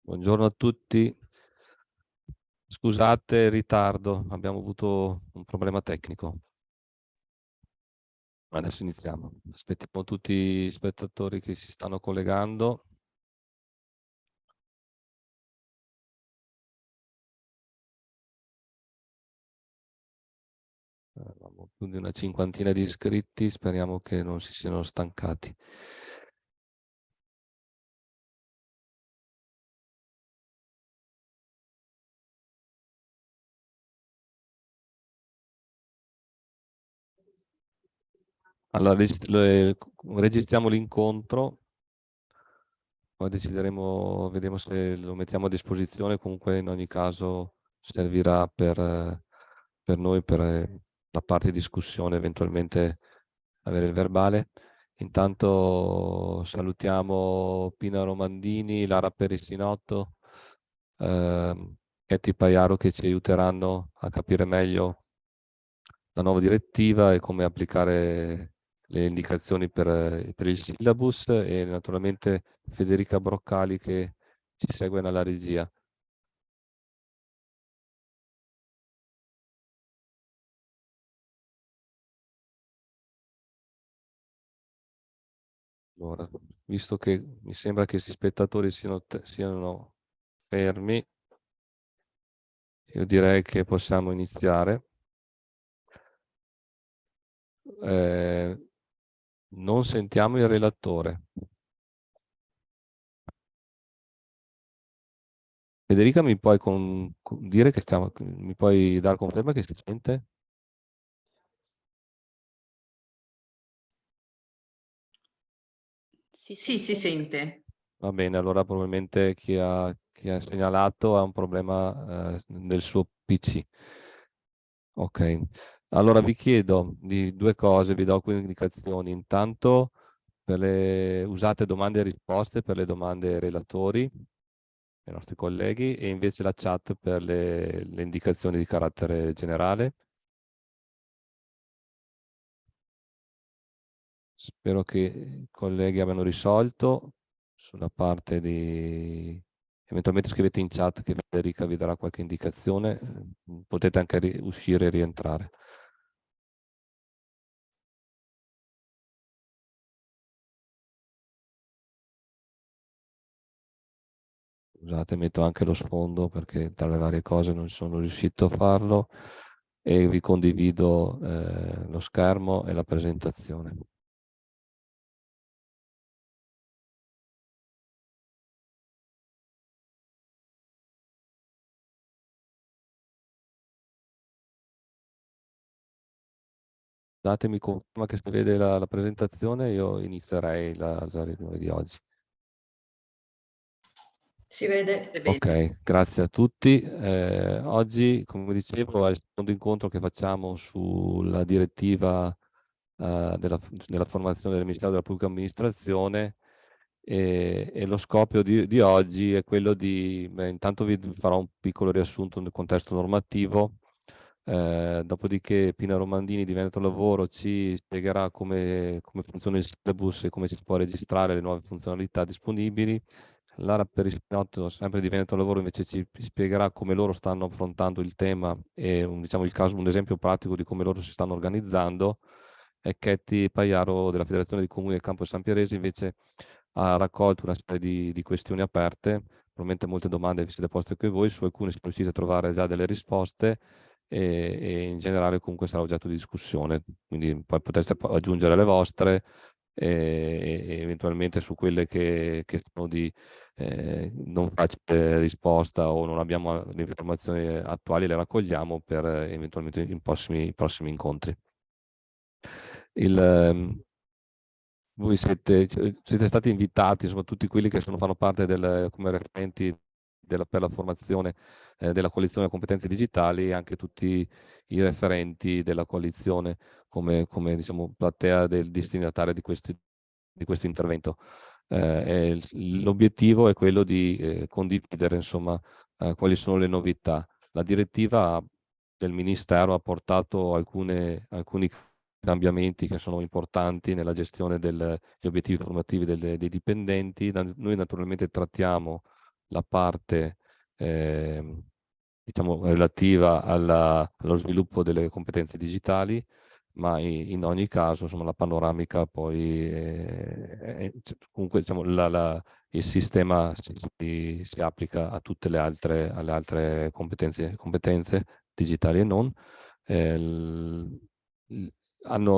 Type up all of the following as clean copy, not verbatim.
Buongiorno a tutti. Scusate il ritardo, abbiamo avuto un problema tecnico. Adesso iniziamo. Aspettiamo tutti gli spettatori che si stanno collegando. Abbiamo più di una cinquantina di iscritti, speriamo che non si siano stancati. Allora, registriamo l'incontro, poi decideremo, vediamo se lo mettiamo a disposizione, comunque in ogni caso servirà per noi, per la parte di discussione, eventualmente avere il verbale. Intanto salutiamo Pina Romandini, Lara Perissinotto, Ketty Paiaro, che ci aiuteranno a capire meglio la nuova direttiva e come applicare le indicazioni per il syllabus, e naturalmente Federica Broccali che ci segue nella regia. Allora, visto che mi sembra che questi spettatori siano fermi, io direi che possiamo iniziare. Non sentiamo il relatore. Federica, mi puoi dire che mi puoi dar conferma che si sente? Sì, si sente. Va bene, allora probabilmente chi ha segnalato ha un problema nel suo PC. Ok, allora vi chiedo di due cose, vi do alcune indicazioni. Intanto usate domande e risposte per le domande ai relatori, ai nostri colleghi, e invece la chat per le indicazioni di carattere generale. Spero che i colleghi abbiano risolto sulla parte di... Eventualmente scrivete in chat che Federica vi darà qualche indicazione, potete anche uscire e rientrare. Scusate, metto anche lo sfondo perché tra le varie cose non sono riuscito a farlo, e vi condivido lo schermo e la presentazione. Datemi conferma che si vede la presentazione, io inizierei la riunione di oggi. Si vede bene. Ok, grazie a tutti. Oggi, come dicevo, è il secondo incontro che facciamo sulla direttiva della formazione del Ministero della Pubblica Amministrazione, e lo scopo di oggi è quello di... intanto vi farò un piccolo riassunto nel contesto normativo, dopodiché Pina Romandini di Veneto Lavoro ci spiegherà come funziona il syllabus e come si può registrare le nuove funzionalità disponibili. Lara Perissinotto, sempre di Veneto Lavoro, invece ci spiegherà come loro stanno affrontando il tema e diciamo, un esempio pratico di come loro si stanno organizzando. E Ketty Paiaro della Federazione dei Comuni del Campo San Pierese invece ha raccolto una serie di questioni aperte, probabilmente molte domande vi siete poste anche voi, su alcune siete riusciti a trovare già delle risposte, e in generale comunque sarà oggetto di discussione, quindi poi potreste aggiungere le vostre, e eventualmente su quelle che sono di non facile risposta o non abbiamo le informazioni attuali, le raccogliamo per eventualmente i prossimi incontri. Voi siete stati invitati, insomma, tutti quelli che fanno parte come referenti per la formazione della coalizione competenze digitali, e anche tutti i referenti della coalizione come diciamo, platea del destinatario di questo intervento. L'obiettivo è quello di condividere, insomma, quali sono le novità. La direttiva del Ministero ha portato alcuni cambiamenti che sono importanti nella gestione degli obiettivi formativi dei dipendenti. Noi naturalmente trattiamo la parte diciamo, relativa allo sviluppo delle competenze digitali, ma in ogni caso insomma, la panoramica poi comunque diciamo, il sistema si applica a tutte alle altre competenze digitali e non. Eh, l-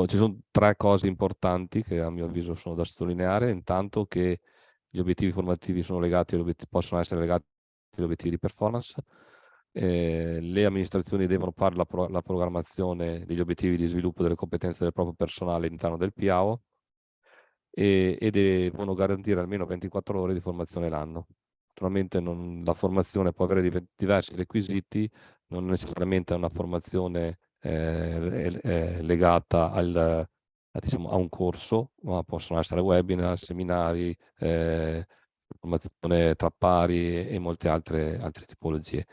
ci sono tre cose importanti che a mio avviso sono da sottolineare. Intanto che gli obiettivi formativi possono essere legati agli obiettivi di performance. Le amministrazioni devono fare la programmazione degli obiettivi di sviluppo delle competenze del proprio personale all'interno del PIAO e devono garantire almeno 24 ore di formazione l'anno. Naturalmente la formazione può avere diversi requisiti, non necessariamente una formazione legata diciamo, a un corso, ma possono essere webinar, seminari, formazione tra pari e molte altre tipologie.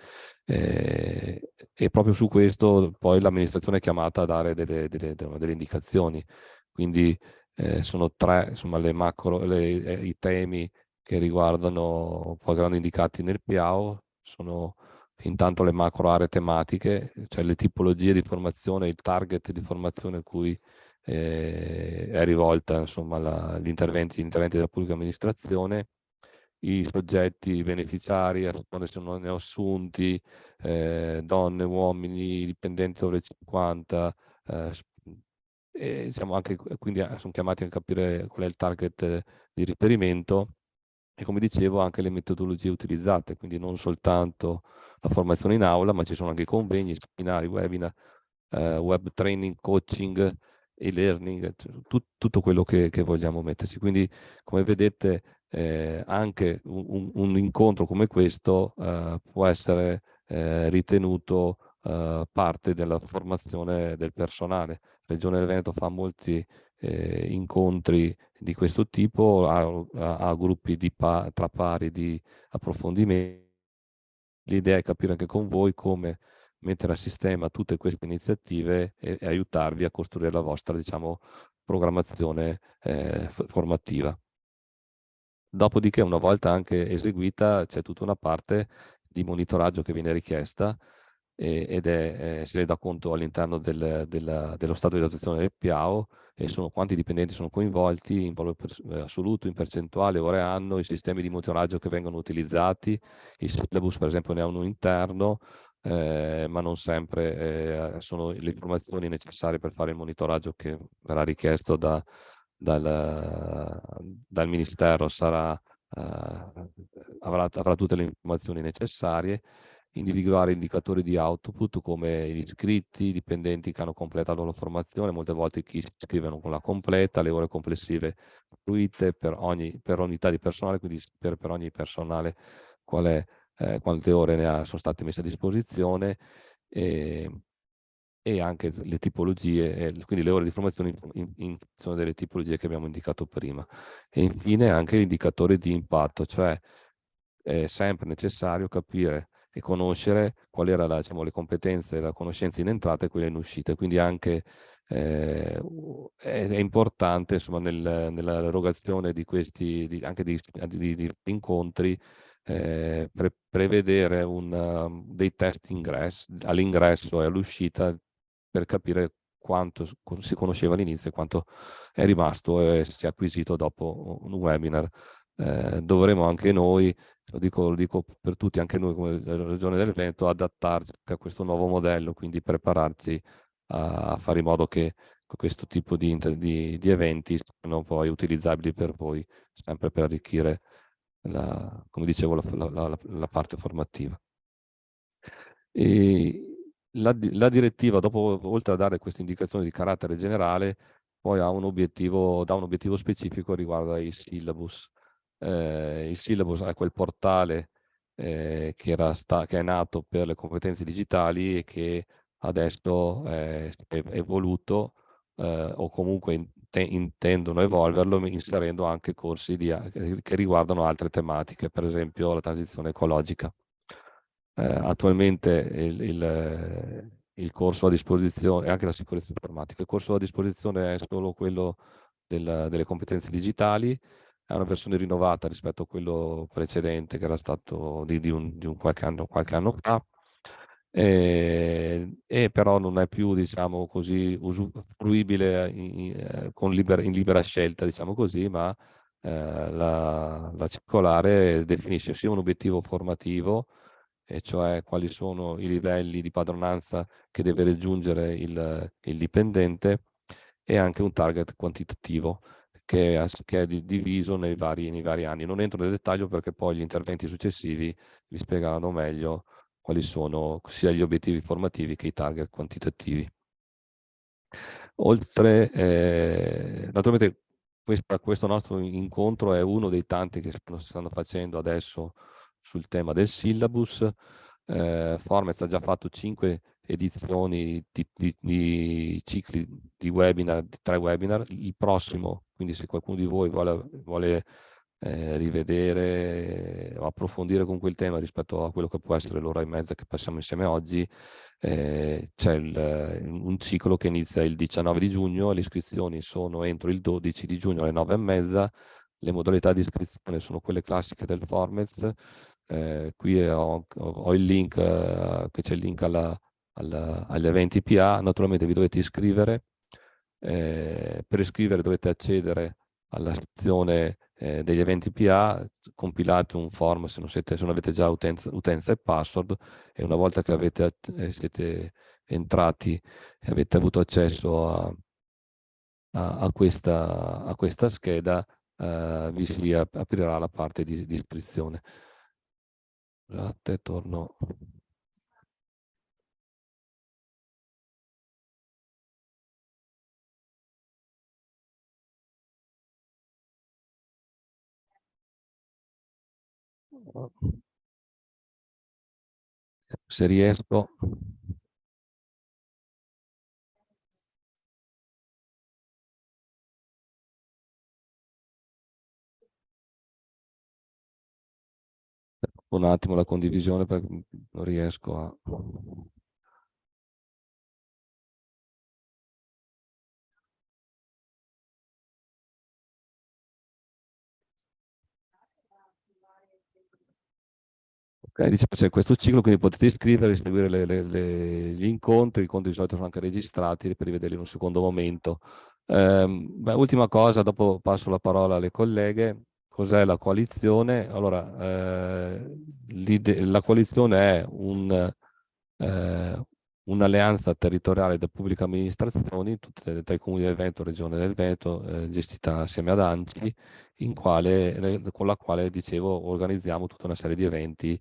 E proprio su questo poi l'amministrazione è chiamata a dare delle indicazioni. Quindi sono tre insomma, i temi che riguardano, poi che vanno indicati nel PIAO, sono intanto le macro aree tematiche, cioè le tipologie di formazione, il target di formazione a cui è rivolta insomma, gli interventi della pubblica amministrazione, i soggetti beneficiari, a seconda se sono neoassunti, donne, uomini, dipendenti over 50, e diciamo anche, quindi sono chiamati a capire qual è il target di riferimento e come dicevo anche le metodologie utilizzate, quindi non soltanto la formazione in aula, ma ci sono anche convegni, seminari, webinar, web training, coaching, e-learning, tutto quello che vogliamo metterci. Quindi come vedete anche un incontro come questo può essere ritenuto parte della formazione del personale. Regione del Veneto fa molti incontri di questo tipo, ha gruppi tra pari di approfondimento. L'idea è capire anche con voi come mettere a sistema tutte queste iniziative e aiutarvi a costruire la vostra, diciamo, programmazione formativa. Dopodiché, una volta anche eseguita, c'è tutta una parte di monitoraggio che viene richiesta ed se ne dà conto all'interno dello stato di attuazione del PIAO e quanti dipendenti sono coinvolti in valore assoluto, in percentuale, ore anno, i sistemi di monitoraggio che vengono utilizzati, il syllabus per esempio ne ha uno interno, ma non sempre sono le informazioni necessarie per fare il monitoraggio che verrà richiesto dal Ministero, avrà tutte le informazioni necessarie, individuare indicatori di output come gli iscritti, i dipendenti che hanno completato la loro formazione, molte volte chi si iscrive non la completa, le ore complessive fruite per unità di personale, quindi per ogni personale quante ore sono state messe a disposizione e anche le tipologie, quindi le ore di formazione in funzione delle tipologie che abbiamo indicato prima. E infine anche indicatori di impatto, cioè è sempre necessario capire e conoscere quali erano diciamo, le competenze e la conoscenza in entrata e quelle in uscita. Quindi anche è importante insomma, nell'erogazione di questi, anche di incontri, prevedere dei test all'ingresso e all'uscita per capire quanto si conosceva all'inizio e quanto è rimasto e si è acquisito dopo un webinar. Dovremo anche noi, lo dico per tutti, anche noi come Regione del Veneto, adattarci a questo nuovo modello, quindi prepararci a fare in modo che questo tipo di eventi siano poi utilizzabili per voi, sempre per arricchire, come dicevo, la parte formativa. E la direttiva, dopo, oltre a dare queste indicazioni di carattere generale, poi dà un obiettivo specifico riguardo ai syllabus. Il syllabus è quel portale che è nato per le competenze digitali e che adesso è evoluto o comunque intendono evolverlo inserendo anche corsi che riguardano altre tematiche, per esempio la transizione ecologica. Attualmente il corso a disposizione, e anche la sicurezza informatica, il corso a disposizione è solo quello delle competenze digitali, è una versione rinnovata rispetto a quello precedente che era stato di un qualche anno fa. E però non è più, diciamo così, fruibile in libera scelta, diciamo così, ma la circolare definisce sia un obiettivo formativo, e cioè quali sono i livelli di padronanza che deve raggiungere il dipendente, e anche un target quantitativo che è diviso nei vari anni. Non entro nel dettaglio perché poi gli interventi successivi vi spiegheranno meglio quali sono sia gli obiettivi formativi che i target quantitativi. Oltre, naturalmente questo nostro incontro è uno dei tanti che stanno facendo adesso sul tema del syllabus. Formez ha già fatto 5 edizioni di cicli di webinar, di 3 webinar. Il prossimo, quindi se qualcuno di voi vuole rivedere o approfondire con quel tema rispetto a quello che può essere l'ora e mezza che passiamo insieme oggi, c'è un ciclo che inizia il 19 di giugno, le iscrizioni sono entro il 12 di giugno alle 9:30, le modalità di iscrizione sono quelle classiche del Formez. Qui ho il link, che c'è il link agli eventi PA. Naturalmente vi dovete iscrivere. Per iscrivere dovete accedere alla sezione degli eventi PA, compilate un form se non avete già utenza e password, e una volta che siete entrati e avete avuto accesso a questa scheda, vi si aprirà la parte di iscrizione. Scusate, torno. Se riesco. Un attimo la condivisione perché non riesco a... Ok, diciamo, c'è questo ciclo, quindi potete iscrivervi, seguire gli incontri. Gli incontri di solito sono anche registrati per rivederli in un secondo momento. Ultima cosa, dopo passo la parola alle colleghe. Cos'è la coalizione? Allora, la coalizione è un'alleanza territoriale da pubbliche amministrazioni, tutte tra i comuni del Veneto, Regione del Veneto, gestita assieme ad ANCI, con la quale, dicevo, organizziamo tutta una serie di eventi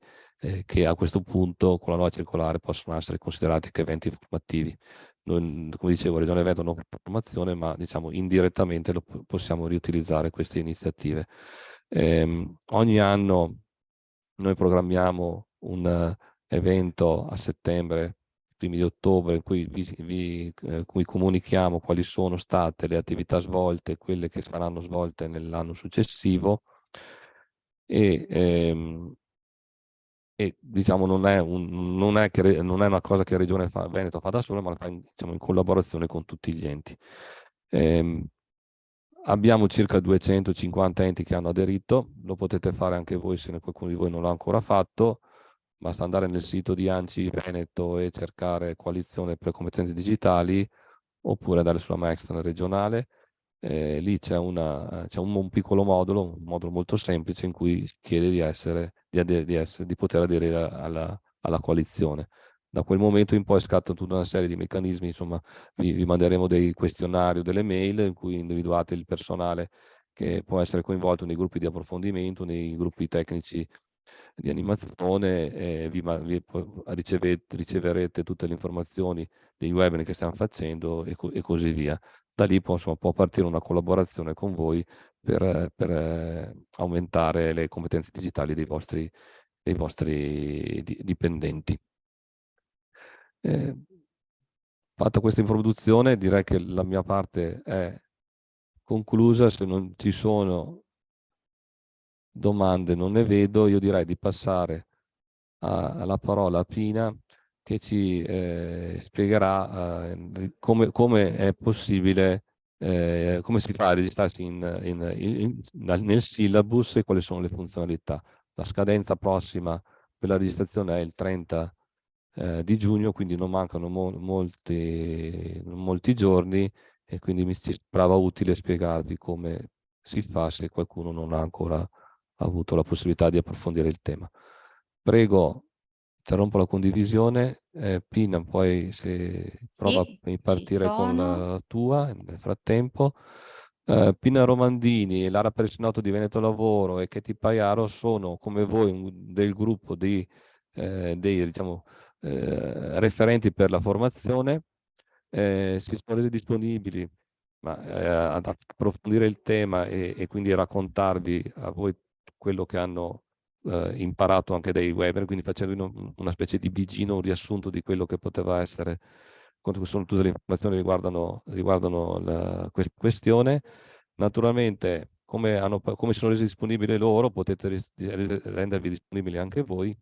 che a questo punto, con la nuova circolare, possono essere considerati che eventi formativi. Noi, come dicevo, Regione Veneto non fa formazione, ma diciamo indirettamente possiamo riutilizzare queste iniziative. Ogni anno noi programmiamo un evento a settembre, primi di ottobre, in cui comunichiamo quali sono state le attività svolte e quelle che saranno svolte nell'anno successivo. E diciamo non è una cosa che Regione Veneto fa da sola, ma la fa diciamo, in collaborazione con tutti gli enti. Abbiamo circa 250 enti che hanno aderito, lo potete fare anche voi se qualcuno di voi non l'ha ancora fatto. Basta andare nel sito di ANCI Veneto e cercare coalizione per competenze digitali, oppure andare sulla Maextra regionale. Lì c'è un piccolo modulo, un modulo molto semplice in cui si chiede di poter aderire alla coalizione. Da quel momento in poi scatta tutta una serie di meccanismi, insomma, vi manderemo dei questionari o delle mail in cui individuate il personale che può essere coinvolto nei gruppi di approfondimento, nei gruppi tecnici di animazione, riceverete tutte le informazioni dei webinar che stiamo facendo e così via. Da lì può partire una collaborazione con voi per aumentare le competenze digitali dei vostri dipendenti. Fatta questa introduzione, direi che la mia parte è conclusa. Se non ci sono domande, non ne vedo, io direi di passare la parola a Pina, che ci spiegherà come è possibile come si fa a registrarsi nel syllabus e quali sono le funzionalità. La scadenza prossima per la registrazione è il 30 di giugno, quindi non mancano molti giorni, e quindi mi sembrava utile spiegarvi come si fa se qualcuno non ha ancora avuto la possibilità di approfondire il tema. Prego, interrompo la condivisione. Pina, poi se prova Sì, a ci partire con sono. la tua nel frattempo. Pina Romandini, Lara Perissinotto di Veneto Lavoro e Katie Paiaro sono come voi del gruppo dei diciamo, referenti per la formazione. Si sono resi disponibili ad approfondire il tema e quindi raccontarvi a voi quello che hanno imparato anche dai webinar, quindi facendo una specie di bigino, un riassunto di quello che poteva essere, sono tutte le informazioni riguardano la questione. Naturalmente, come sono resi disponibili loro, potete rendervi disponibili anche voi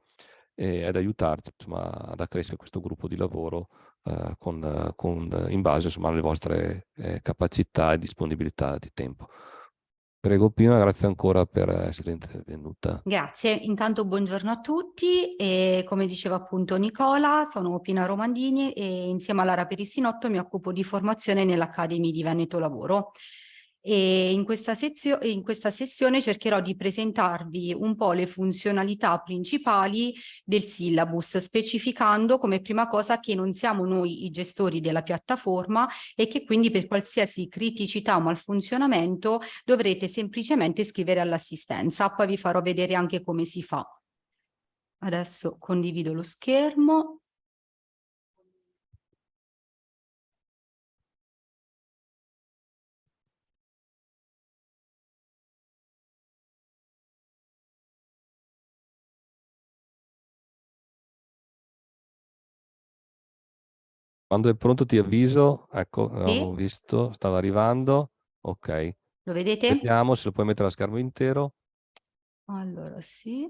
ed aiutarci, insomma, ad accrescere questo gruppo di lavoro in base, insomma, alle vostre capacità e disponibilità di tempo. Prego Pina, grazie ancora per essere intervenuta. Grazie, intanto buongiorno a tutti e come diceva appunto Nicola, sono Pina Romandini e insieme a Lara Perissinotto mi occupo di formazione nell'Academy di Veneto Lavoro. E in questa sessione cercherò di presentarvi un po' le funzionalità principali del syllabus, specificando come prima cosa che non siamo noi i gestori della piattaforma e che quindi per qualsiasi criticità o malfunzionamento dovrete semplicemente scrivere all'assistenza. Poi vi farò vedere anche come si fa. Adesso condivido lo schermo. Quando è pronto ti avviso, ecco, Sì? avevamo visto, stava arrivando, ok. Lo vedete? Vediamo se lo puoi mettere a schermo intero. Allora sì.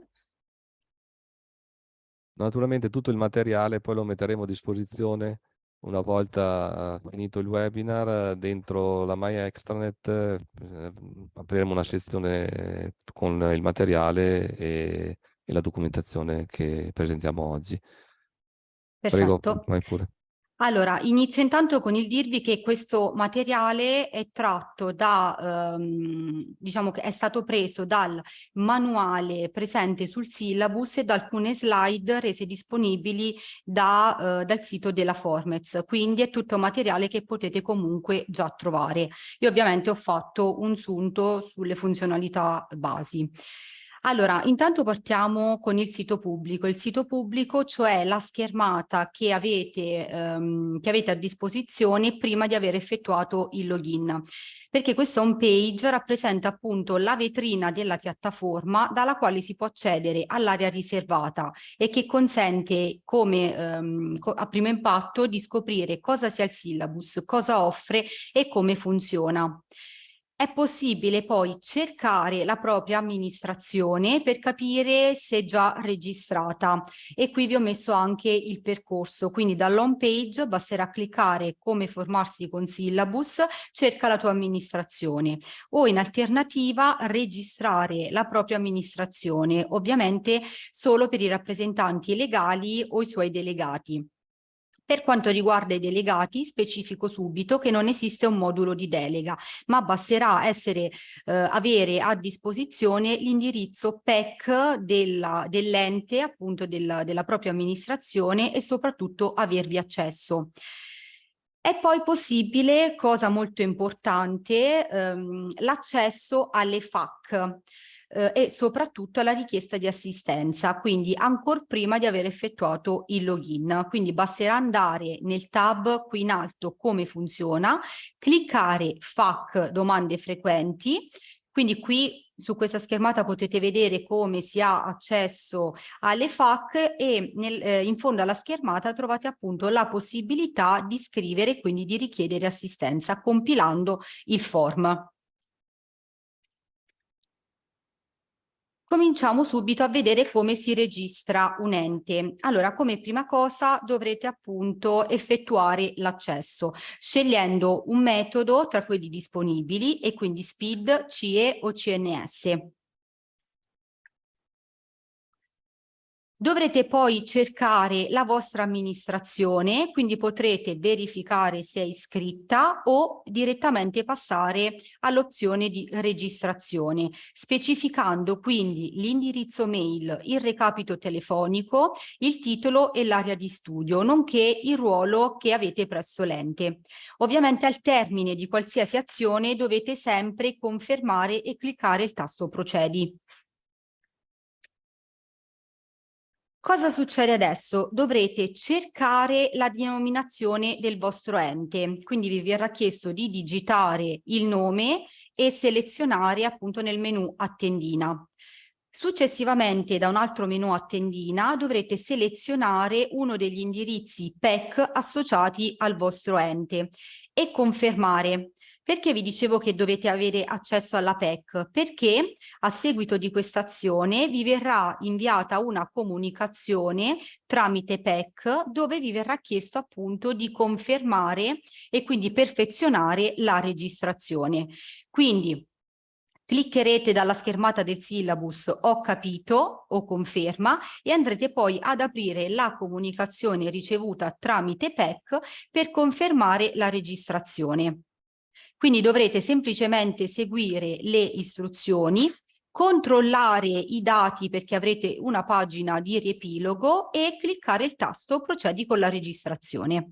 Naturalmente tutto il materiale poi lo metteremo a disposizione una volta finito il webinar dentro la My Extranet. Apriremo una sezione con il materiale e la documentazione che presentiamo oggi. Prego, Perfetto. vai pure. Allora, inizio intanto con il dirvi che questo materiale è tratto diciamo che è stato preso dal manuale presente sul syllabus e da alcune slide rese disponibili dal sito della Formez, quindi è tutto materiale che potete comunque già trovare. Io ovviamente ho fatto un sunto sulle funzionalità basi. Allora, intanto partiamo con il sito pubblico. Il sito pubblico, cioè la schermata che avete a disposizione prima di aver effettuato il login. Perché questa home page rappresenta appunto la vetrina della piattaforma dalla quale si può accedere all'area riservata e che consente come a primo impatto di scoprire cosa sia il syllabus, cosa offre e come funziona. È possibile poi cercare la propria amministrazione per capire se è già registrata e qui vi ho messo anche il percorso, quindi dall'home page basterà cliccare come formarsi con syllabus, cerca la tua amministrazione o in alternativa registrare la propria amministrazione, ovviamente solo per i rappresentanti legali o i suoi delegati. Per quanto riguarda i delegati, specifico subito che non esiste un modulo di delega, ma basterà avere a disposizione l'indirizzo PEC dell'ente, appunto della propria amministrazione e soprattutto avervi accesso. È poi possibile, cosa molto importante, l'accesso alle FAQ. E soprattutto alla richiesta di assistenza, quindi ancora prima di aver effettuato il login. Quindi basterà andare nel tab qui in alto come funziona, cliccare FAQ domande frequenti, quindi qui su questa schermata potete vedere come si ha accesso alle FAQ e in fondo alla schermata trovate appunto la possibilità di scrivere e quindi di richiedere assistenza compilando il form. Cominciamo subito a vedere come si registra un ente. Allora, come prima cosa dovrete appunto effettuare l'accesso, scegliendo un metodo tra quelli disponibili e quindi SPID, CIE o CNS. Dovrete poi cercare la vostra amministrazione, quindi potrete verificare se è iscritta o direttamente passare all'opzione di registrazione, specificando quindi l'indirizzo mail, il recapito telefonico, il titolo e l'area di studio, nonché il ruolo che avete presso l'ente. Ovviamente al termine di qualsiasi azione dovete sempre confermare e cliccare il tasto procedi. Cosa succede adesso? Dovrete cercare la denominazione del vostro ente, quindi vi verrà chiesto di digitare il nome e selezionare appunto nel menu a tendina. Successivamente da un altro menu a tendina dovrete selezionare uno degli indirizzi PEC associati al vostro ente e confermare. Perché vi dicevo che dovete avere accesso alla PEC? Perché a seguito di questa azione vi verrà inviata una comunicazione tramite PEC dove vi verrà chiesto appunto di confermare e quindi perfezionare la registrazione. Quindi cliccherete dalla schermata del syllabus "Ho capito" o "Conferma" e andrete poi ad aprire la comunicazione ricevuta tramite PEC per confermare la registrazione. Quindi dovrete semplicemente seguire le istruzioni, controllare i dati perché avrete una pagina di riepilogo e cliccare il tasto "Procedi con la registrazione".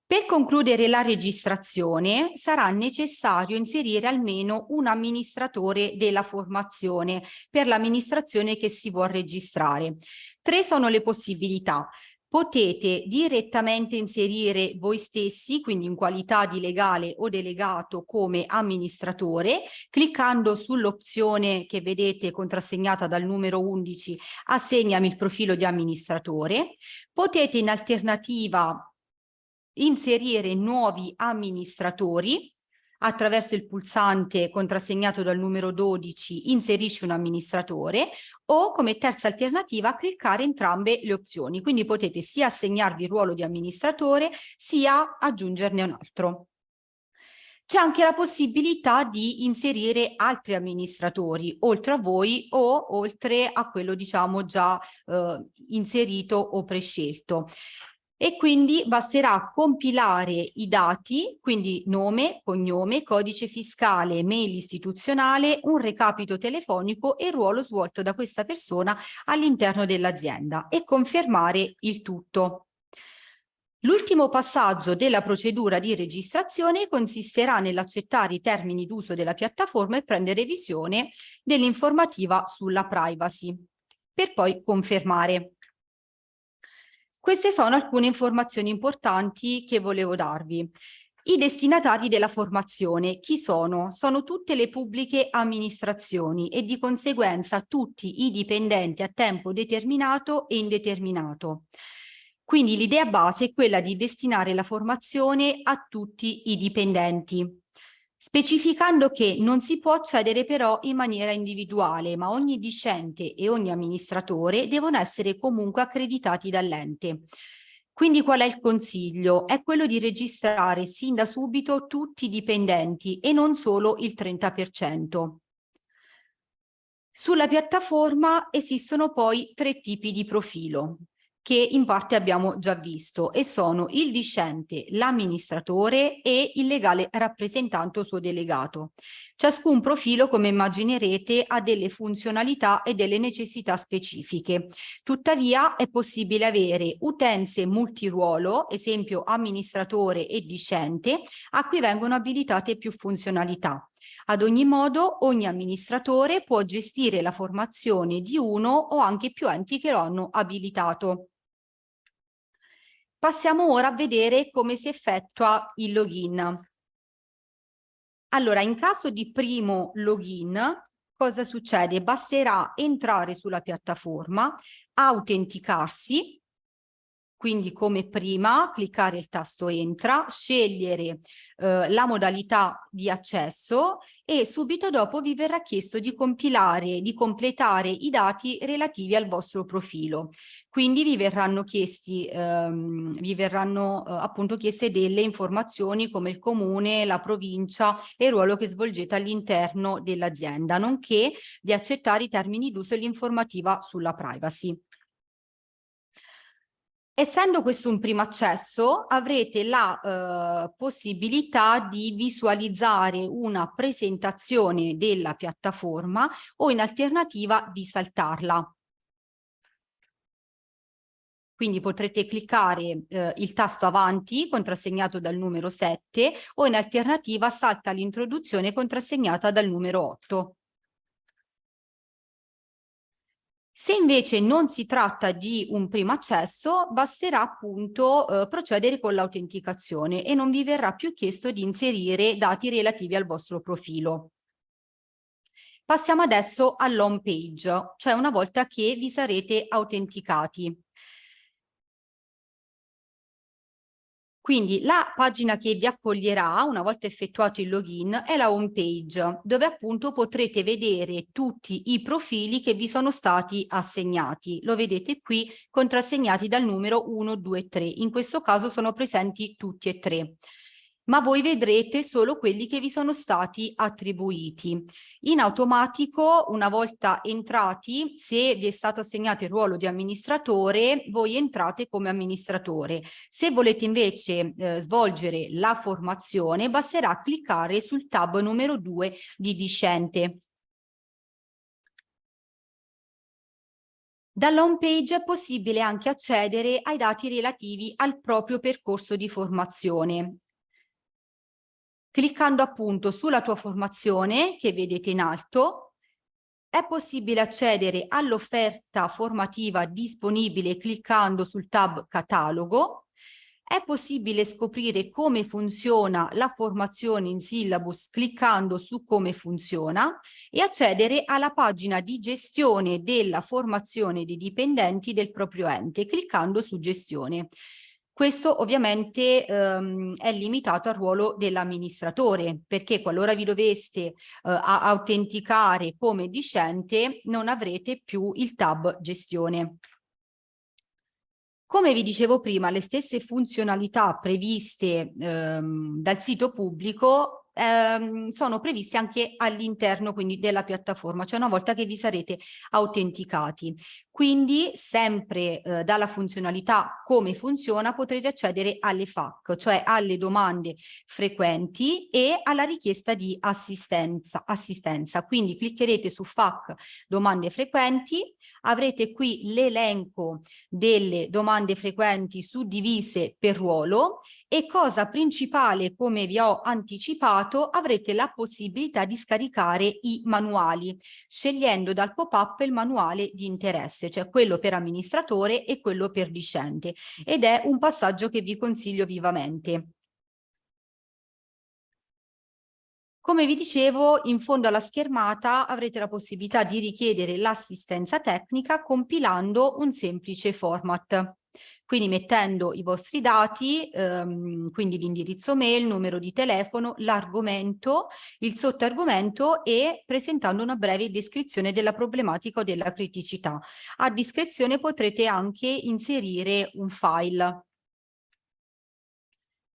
Per concludere la registrazione sarà necessario inserire almeno un amministratore della formazione per l'amministrazione che si vuol registrare. 3 sono le possibilità. Potete direttamente inserire voi stessi, quindi in qualità di legale o delegato come amministratore, cliccando sull'opzione che vedete contrassegnata dal numero 11, assegnami il profilo di amministratore. Potete in alternativa inserire nuovi amministratori attraverso il pulsante contrassegnato dal numero 12, inserisci un amministratore, o come terza alternativa cliccare entrambe le opzioni. Quindi potete sia assegnarvi il ruolo di amministratore sia aggiungerne un altro. C'è anche la possibilità di inserire altri amministratori oltre a voi o oltre a quello diciamo già inserito o prescelto. E quindi basterà compilare i dati, quindi nome, cognome, codice fiscale, mail istituzionale, un recapito telefonico e il ruolo svolto da questa persona all'interno dell'azienda e confermare il tutto. L'ultimo passaggio della procedura di registrazione consisterà nell'accettare i termini d'uso della piattaforma e prendere visione dell'informativa sulla privacy, per poi confermare. Queste sono alcune informazioni importanti che volevo darvi. I destinatari della formazione, chi sono? Sono tutte le pubbliche amministrazioni e di conseguenza tutti i dipendenti a tempo determinato e indeterminato. Quindi l'idea base è quella di destinare la formazione a tutti i dipendenti, specificando che non si può accedere però in maniera individuale, ma ogni discente e ogni amministratore devono essere comunque accreditati dall'ente. Quindi qual è il consiglio? È quello di registrare sin da subito tutti i dipendenti e non solo il 30%. Sulla piattaforma esistono poi 3 tipi di profilo che in parte abbiamo già visto e sono il discente, l'amministratore e il legale rappresentante o suo delegato. Ciascun profilo, come immaginerete, ha delle funzionalità e delle necessità specifiche. Tuttavia è possibile avere utenze multiruolo, esempio amministratore e discente, a cui vengono abilitate più funzionalità. Ad ogni modo, ogni amministratore può gestire la formazione di uno o anche più enti che lo hanno abilitato. Passiamo ora a vedere come si effettua il login. Allora, in caso di primo login, cosa succede? Basterà entrare sulla piattaforma, autenticarsi quindi come prima cliccare il tasto entra, scegliere la modalità di accesso e subito dopo vi verrà chiesto di completare i dati relativi al vostro profilo. Quindi vi verranno appunto chieste delle informazioni come il comune, la provincia e il ruolo che svolgete all'interno dell'azienda, nonché di accettare i termini d'uso e l'informativa sulla privacy. Essendo questo un primo accesso, avrete la possibilità di visualizzare una presentazione della piattaforma o in alternativa di saltarla. Quindi potrete cliccare il tasto avanti contrassegnato dal numero 7 o in alternativa salta l'introduzione contrassegnata dal numero 8. Se invece non si tratta di un primo accesso, basterà appunto procedere con l'autenticazione e non vi verrà più chiesto di inserire dati relativi al vostro profilo. Passiamo adesso all'home page, cioè una volta che vi sarete autenticati. Quindi la pagina che vi accoglierà una volta effettuato il login è la home page, dove appunto potrete vedere tutti i profili che vi sono stati assegnati. Lo vedete qui contrassegnati dal numero 1, 2, 3. In questo caso sono presenti tutti e tre. Ma voi vedrete solo quelli che vi sono stati attribuiti. In automatico, una volta entrati, se vi è stato assegnato il ruolo di amministratore, voi entrate come amministratore. Se volete invece svolgere la formazione, basterà cliccare sul tab numero 2 di discente. Dalla home page è possibile anche accedere ai dati relativi al proprio percorso di formazione. Cliccando appunto sulla tua formazione che vedete in alto, è possibile accedere all'offerta formativa disponibile cliccando sul tab Catalogo. È possibile scoprire come funziona la formazione in syllabus cliccando su come funziona e accedere alla pagina di gestione della formazione dei dipendenti del proprio ente cliccando su Gestione. Questo ovviamente è limitato al ruolo dell'amministratore, perché qualora vi doveste autenticare come discente non avrete più il tab Gestione. Come vi dicevo prima, le stesse funzionalità previste dal sito pubblico sono previste anche all'interno quindi della piattaforma, cioè una volta che vi sarete autenticati. Quindi sempre dalla funzionalità come funziona potrete accedere alle FAQ, cioè alle domande frequenti e alla richiesta di assistenza. Quindi cliccherete su FAQ domande frequenti, avrete qui l'elenco delle domande frequenti suddivise per ruolo e cosa principale, come vi ho anticipato, avrete la possibilità di scaricare i manuali, scegliendo dal pop-up il manuale di interesse, cioè quello per amministratore e quello per discente, ed è un passaggio che vi consiglio vivamente. Come vi dicevo, in fondo alla schermata avrete la possibilità di richiedere l'assistenza tecnica compilando un semplice format. Quindi mettendo i vostri dati, quindi l'indirizzo mail, il numero di telefono, l'argomento, il sottoargomento e presentando una breve descrizione della problematica o della criticità. A discrezione potrete anche inserire un file.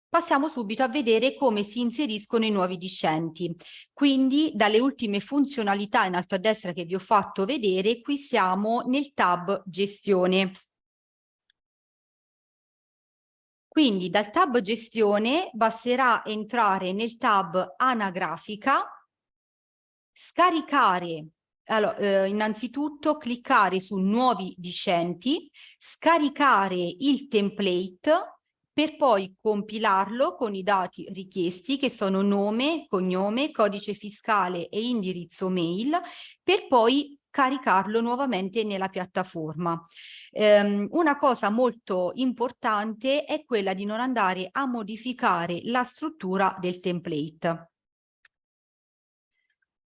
Passiamo subito a vedere come si inseriscono i nuovi discenti. Quindi dalle ultime funzionalità in alto a destra che vi ho fatto vedere, qui siamo nel tab Gestione. Quindi dal tab Gestione basterà entrare nel tab Anagrafica, scaricare, allora, innanzitutto cliccare su Nuovi discenti, scaricare il template per poi compilarlo con i dati richiesti che sono nome, cognome, codice fiscale e indirizzo mail, per poi caricarlo nuovamente nella piattaforma. Una cosa molto importante è quella di non andare a modificare la struttura del template.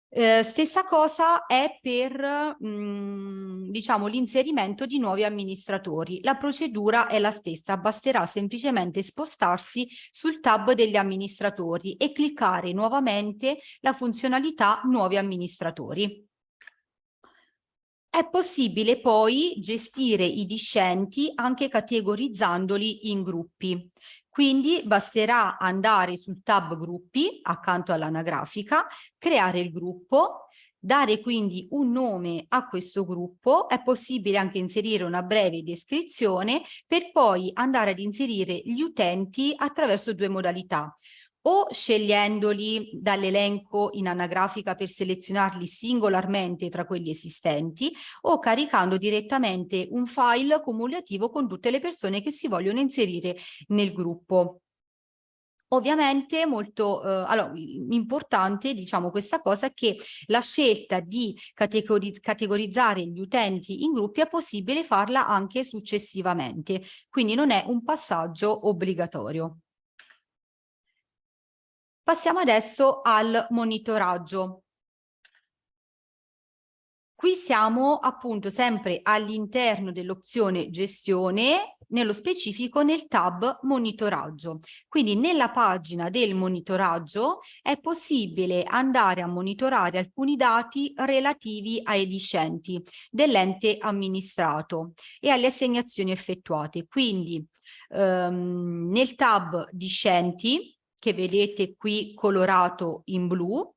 Stessa cosa è per diciamo, l'inserimento di nuovi amministratori. La procedura è la stessa, basterà semplicemente spostarsi sul tab degli amministratori e cliccare nuovamente la funzionalità nuovi amministratori. È possibile poi gestire i discenti anche categorizzandoli in gruppi. Quindi basterà andare sul tab gruppi accanto all'anagrafica, creare il gruppo, dare quindi un nome a questo gruppo. È possibile anche inserire una breve descrizione per poi andare ad inserire gli utenti attraverso due modalità: o scegliendoli dall'elenco in anagrafica per selezionarli singolarmente tra quelli esistenti, o caricando direttamente un file cumulativo con tutte le persone che si vogliono inserire nel gruppo. Ovviamente molto allora, importante, diciamo, questa cosa, è che la scelta di categorizzare gli utenti in gruppi è possibile farla anche successivamente, quindi non è un passaggio obbligatorio. Passiamo adesso al monitoraggio. Qui siamo appunto sempre all'interno dell'opzione gestione, nello specifico nel tab monitoraggio. Quindi nella pagina del monitoraggio è possibile andare a monitorare alcuni dati relativi ai discenti dell'ente amministrato e alle assegnazioni effettuate. Quindi nel tab discenti, che vedete qui colorato in blu,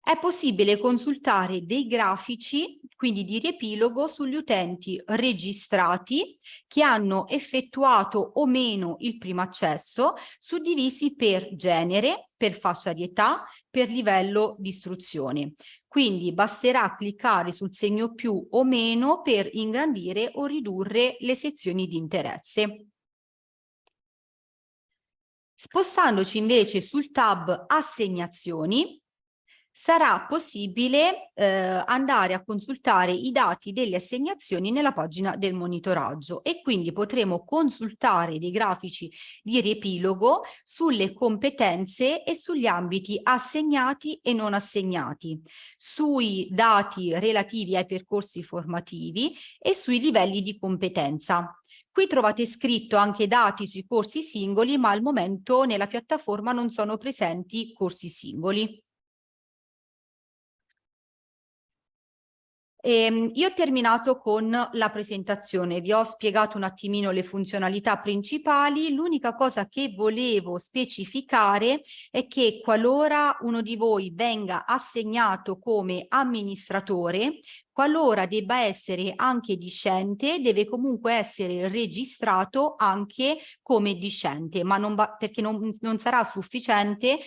è possibile consultare dei grafici, quindi di riepilogo, sugli utenti registrati che hanno effettuato o meno il primo accesso, suddivisi per genere, per fascia di età, per livello di istruzione. Quindi basterà cliccare sul segno più o meno per ingrandire o ridurre le sezioni di interesse. Spostandoci invece sul tab assegnazioni, sarà possibile andare a consultare i dati delle assegnazioni nella pagina del monitoraggio, e quindi potremo consultare dei grafici di riepilogo sulle competenze e sugli ambiti assegnati e non assegnati, sui dati relativi ai percorsi formativi e sui livelli di competenza. Qui trovate scritto anche dati sui corsi singoli, ma al momento nella piattaforma non sono presenti corsi singoli. Io ho terminato con la presentazione, vi ho spiegato un attimino le funzionalità principali. L'unica cosa che volevo specificare è che qualora uno di voi venga assegnato come amministratore, qualora debba essere anche discente, deve comunque essere registrato anche come discente, ma perché non sarà sufficiente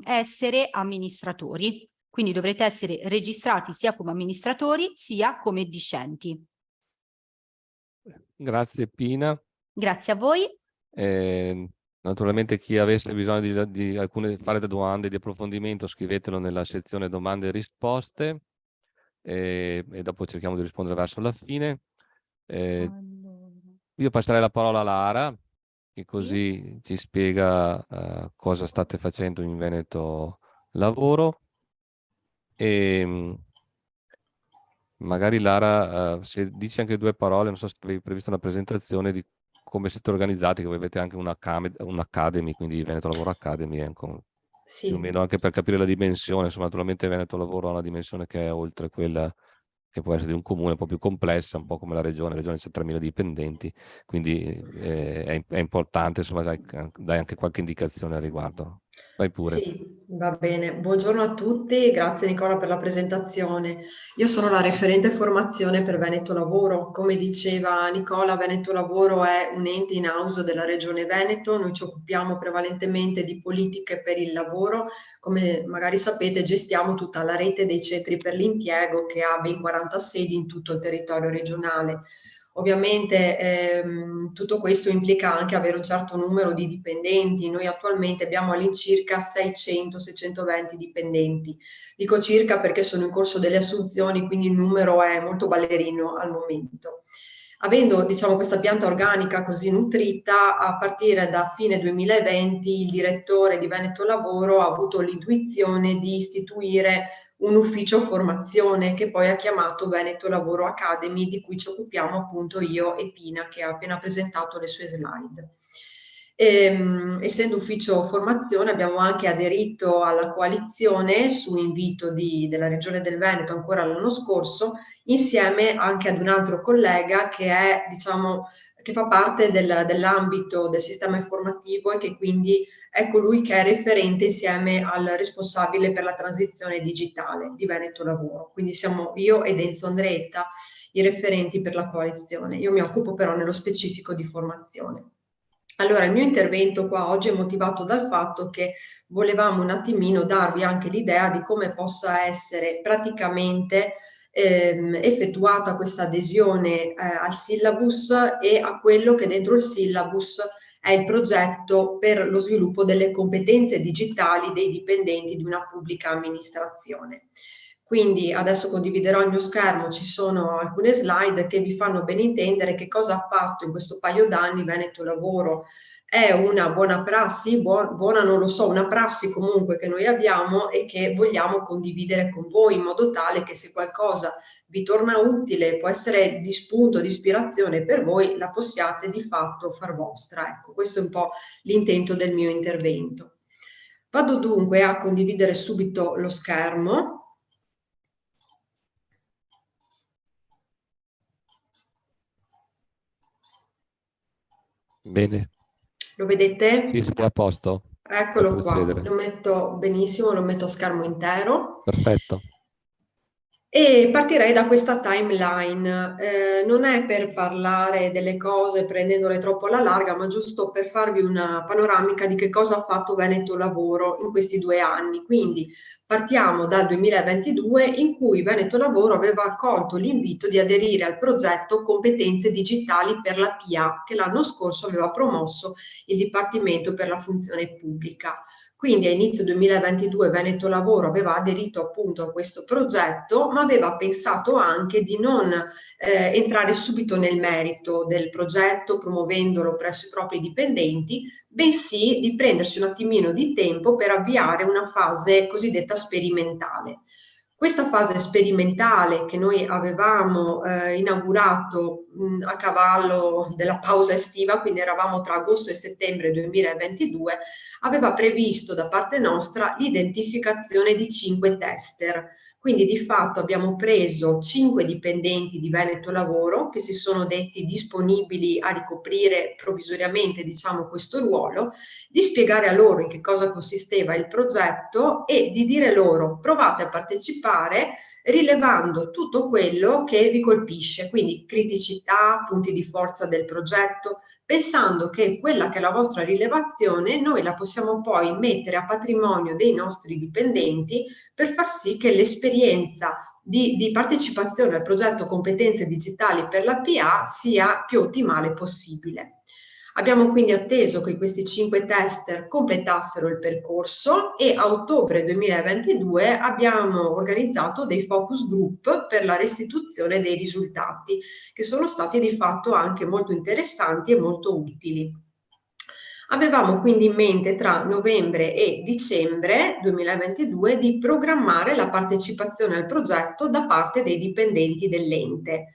essere amministratori. Quindi dovrete essere registrati sia come amministratori sia come discenti. Grazie Pina. Grazie a voi. Naturalmente chi avesse bisogno di fare domande di approfondimento, scrivetelo nella sezione domande e risposte, e dopo cerchiamo di rispondere verso la fine. Io passerei la parola a Lara, che così ci spiega cosa state facendo in Veneto Lavoro. E magari Lara, se dici anche due parole, non so se avevi previsto una presentazione di come siete organizzati, che voi avete anche un'academy, quindi Veneto Lavoro Academy, più o meno anche per capire la dimensione. Insomma, naturalmente Veneto Lavoro ha una dimensione che è oltre quella che può essere di un comune un po' più complessa, un po' come la regione c'è 3.000 dipendenti, quindi è importante, insomma, dai anche qualche indicazione al riguardo. Vai pure. Sì, va bene. Buongiorno a tutti, grazie Nicola per la presentazione. Io sono la referente formazione per Veneto Lavoro. Come diceva Nicola, Veneto Lavoro è un ente in house della Regione Veneto. Noi ci occupiamo prevalentemente di politiche per il lavoro. Come magari sapete, gestiamo tutta la rete dei centri per l'impiego, che ha ben 40 sedi in tutto il territorio regionale. Ovviamente tutto questo implica anche avere un certo numero di dipendenti. Noi attualmente abbiamo all'incirca 600-620 dipendenti. Dico circa perché sono in corso delle assunzioni, quindi il numero è molto ballerino al momento. Avendo, diciamo, questa pianta organica così nutrita, a partire da fine 2020 il direttore di Veneto Lavoro ha avuto l'intuizione di istituire un ufficio formazione che poi ha chiamato Veneto Lavoro Academy, di cui ci occupiamo appunto io e Pina, che ha appena presentato le sue slide. Essendo ufficio formazione, abbiamo anche aderito alla coalizione su invito della Regione del Veneto ancora l'anno scorso, insieme anche ad un altro collega che è, diciamo, che fa parte dell'ambito del sistema informativo e che quindi è colui che è referente insieme al responsabile per la transizione digitale di Veneto Lavoro. Quindi siamo io ed Enzo Andretta i referenti per la coalizione. Io mi occupo però nello specifico di formazione. Allora, il mio intervento qua oggi è motivato dal fatto che volevamo un attimino darvi anche l'idea di come possa essere praticamente effettuata questa adesione al syllabus e a quello che dentro il syllabus è il progetto per lo sviluppo delle competenze digitali dei dipendenti di una pubblica amministrazione. Quindi adesso condividerò il mio schermo, ci sono alcune slide che vi fanno ben intendere che cosa ha fatto in questo paio d'anni Veneto Lavoro. È una buona prassi, buona non lo so, una prassi comunque che noi abbiamo e che vogliamo condividere con voi in modo tale che se qualcosa vi torna utile, può essere di spunto, di ispirazione per voi, la possiate di fatto far vostra. Ecco, questo è un po' l'intento del mio intervento. Vado dunque a condividere subito lo schermo. Bene. Lo vedete? Sì, siamo a posto. Eccolo Puoi qua, procedere. lo metto benissimo, lo metto a schermo intero. Perfetto. E partirei da questa timeline. Non è per parlare delle cose prendendole troppo alla larga, ma giusto per farvi una panoramica di che cosa ha fatto Veneto Lavoro in questi 2 anni. Quindi partiamo dal 2022 in cui Veneto Lavoro aveva accolto l'invito di aderire al progetto Competenze Digitali per la PA che l'anno scorso aveva promosso il Dipartimento per la Funzione Pubblica. Quindi a inizio 2022 Veneto Lavoro aveva aderito appunto a questo progetto, ma aveva pensato anche di non entrare subito nel merito del progetto, promuovendolo presso i propri dipendenti, bensì di prendersi un attimino di tempo per avviare una fase cosiddetta sperimentale. Questa fase sperimentale che noi avevamo inaugurato a cavallo della pausa estiva, quindi eravamo tra agosto e settembre 2022, aveva previsto da parte nostra l'identificazione di 5 tester. Quindi di fatto abbiamo preso 5 dipendenti di Veneto Lavoro che si sono detti disponibili a ricoprire provvisoriamente, diciamo, questo ruolo, di spiegare a loro in che cosa consisteva il progetto e di dire loro provate a partecipare rilevando tutto quello che vi colpisce, quindi criticità, punti di forza del progetto, pensando che quella che è la vostra rilevazione noi la possiamo poi mettere a patrimonio dei nostri dipendenti per far sì che l'esperienza di partecipazione al progetto Competenze Digitali per la PA sia più ottimale possibile. Abbiamo quindi atteso che questi 5 tester completassero il percorso e a ottobre 2022 abbiamo organizzato dei focus group per la restituzione dei risultati, che sono stati di fatto anche molto interessanti e molto utili. Avevamo quindi in mente tra novembre e dicembre 2022 di programmare la partecipazione al progetto da parte dei dipendenti dell'ente.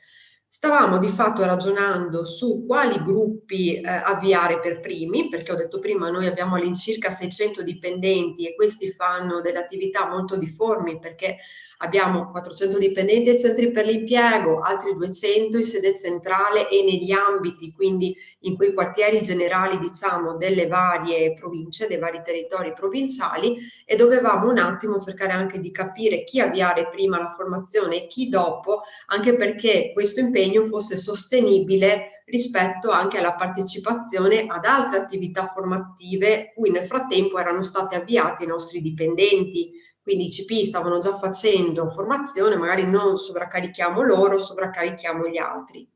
Stavamo di fatto ragionando su quali gruppi avviare per primi, perché ho detto prima noi abbiamo all'incirca 600 dipendenti e questi fanno delle attività molto difformi perché abbiamo 400 dipendenti ai centri per l'impiego, altri 200 in sede centrale e negli ambiti, quindi in quei quartieri generali diciamo delle varie province, dei vari territori provinciali e dovevamo un attimo cercare anche di capire chi avviare prima la formazione e chi dopo, anche perché questo impegno fosse sostenibile rispetto anche alla partecipazione ad altre attività formative cui nel frattempo erano state avviate i nostri dipendenti, quindi i CP stavano già facendo formazione, magari non sovraccarichiamo loro, sovraccarichiamo gli altri.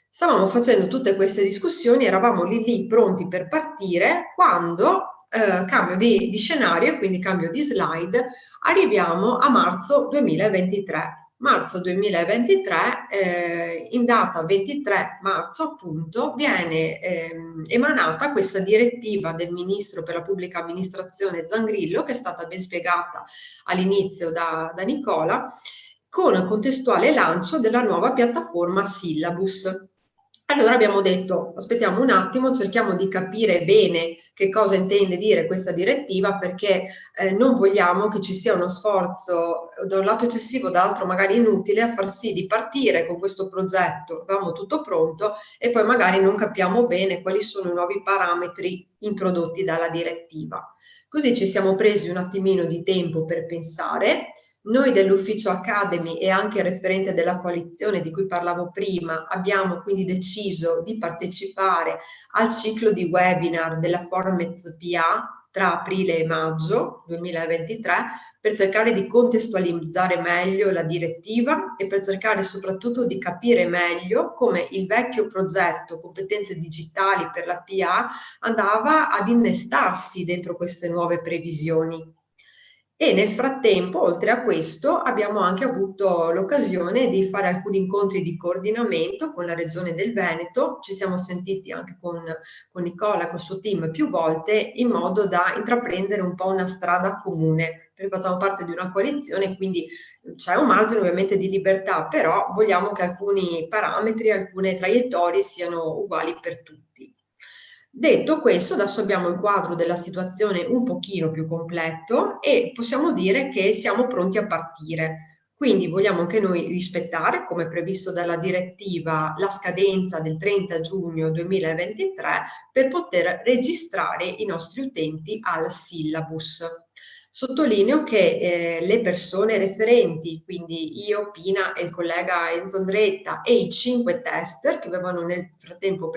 Stavamo facendo tutte queste discussioni, eravamo lì pronti per partire quando, cambio di scenario e quindi cambio di slide, arriviamo a marzo 2023. marzo 2023, in data 23 marzo appunto, viene emanata questa direttiva del Ministro per la Pubblica Amministrazione Zangrillo, che è stata ben spiegata all'inizio da Nicola, con contestuale lancio della nuova piattaforma Syllabus. Allora abbiamo detto, aspettiamo un attimo, cerchiamo di capire bene che cosa intende dire questa direttiva, perché non vogliamo che ci sia uno sforzo da un lato eccessivo, dall'altro magari inutile, a far sì di partire con questo progetto, avevamo tutto pronto e poi magari non capiamo bene quali sono i nuovi parametri introdotti dalla direttiva. Così ci siamo presi un attimino di tempo per pensare. Noi dell'Ufficio Academy e anche il referente della coalizione di cui parlavo prima abbiamo quindi deciso di partecipare al ciclo di webinar della Formez PA tra aprile e maggio 2023 per cercare di contestualizzare meglio la direttiva e per cercare soprattutto di capire meglio come il vecchio progetto Competenze Digitali per la PA andava ad innestarsi dentro queste nuove previsioni. E nel frattempo, oltre a questo, abbiamo anche avuto l'occasione di fare alcuni incontri di coordinamento con la Regione del Veneto. Ci siamo sentiti anche con Nicola, col suo team più volte, in modo da intraprendere un po' una strada comune, perché facciamo parte di una coalizione, quindi c'è un margine ovviamente di libertà, però vogliamo che alcuni parametri, alcune traiettorie siano uguali per tutti. Detto questo, adesso abbiamo il quadro della situazione un pochino più completo e possiamo dire che siamo pronti a partire. Quindi vogliamo anche noi rispettare, come previsto dalla direttiva, la scadenza del 30 giugno 2023 per poter registrare i nostri utenti al Syllabus. Sottolineo che le persone referenti, quindi io, Pina e il collega Enzo Andretta e i 5 tester che avevano nel frattempo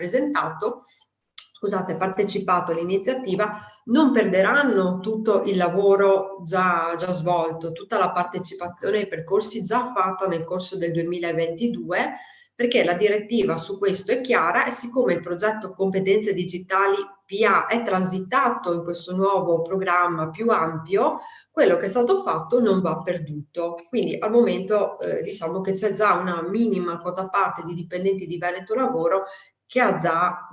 partecipato all'iniziativa, non perderanno tutto il lavoro già svolto, tutta la partecipazione ai percorsi già fatta nel corso del 2022, perché la direttiva su questo è chiara e siccome il progetto Competenze Digitali PA è transitato in questo nuovo programma più ampio, quello che è stato fatto non va perduto. Quindi al momento diciamo che c'è già una minima quota parte di dipendenti di Veneto Lavoro che ha già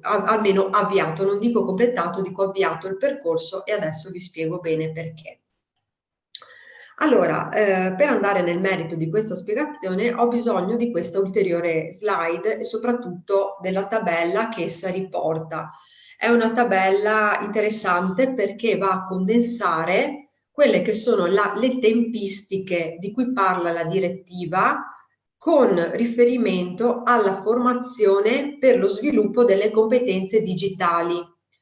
almeno avviato, non dico completato, dico avviato il percorso e adesso vi spiego bene perché. Allora, per andare nel merito di questa spiegazione ho bisogno di questa ulteriore slide e soprattutto della tabella che essa riporta. È una tabella interessante perché va a condensare quelle che sono le tempistiche di cui parla la direttiva con riferimento alla formazione per lo sviluppo delle competenze digitali.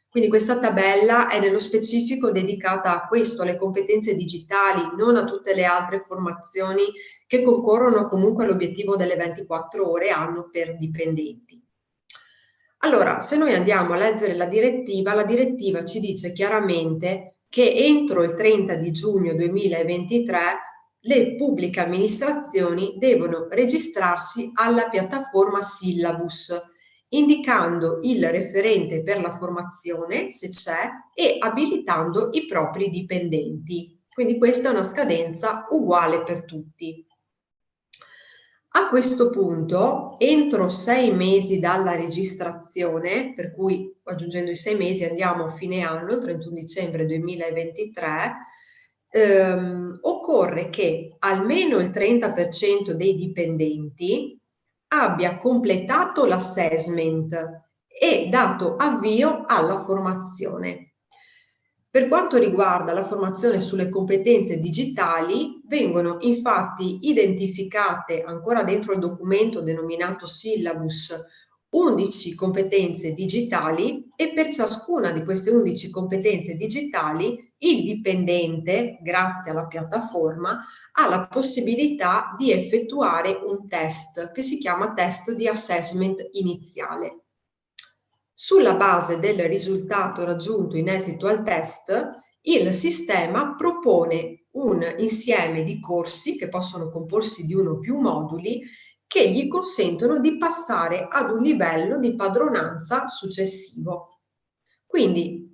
Quindi questa tabella è nello specifico dedicata a questo, alle competenze digitali, non a tutte le altre formazioni che concorrono comunque all'obiettivo delle 24 ore anno per dipendenti. Allora, se noi andiamo a leggere la direttiva ci dice chiaramente che entro il 30 di giugno 2023 le pubbliche amministrazioni devono registrarsi alla piattaforma Syllabus, indicando il referente per la formazione, se c'è, e abilitando i propri dipendenti. Quindi questa è una scadenza uguale per tutti. A questo punto, entro 6 mesi dalla registrazione, per cui aggiungendo i 6 mesi andiamo a fine anno, il 31 dicembre 2023, occorre che almeno il 30% dei dipendenti abbia completato l'assessment e dato avvio alla formazione. Per quanto riguarda la formazione sulle competenze digitali, vengono infatti identificate ancora dentro il documento denominato Syllabus 11 competenze digitali e per ciascuna di queste 11 competenze digitali il dipendente, grazie alla piattaforma, ha la possibilità di effettuare un test che si chiama test di assessment iniziale. Sulla base del risultato raggiunto in esito al test, il sistema propone un insieme di corsi che possono comporsi di uno o più moduli che gli consentono di passare ad un livello di padronanza successivo. Quindi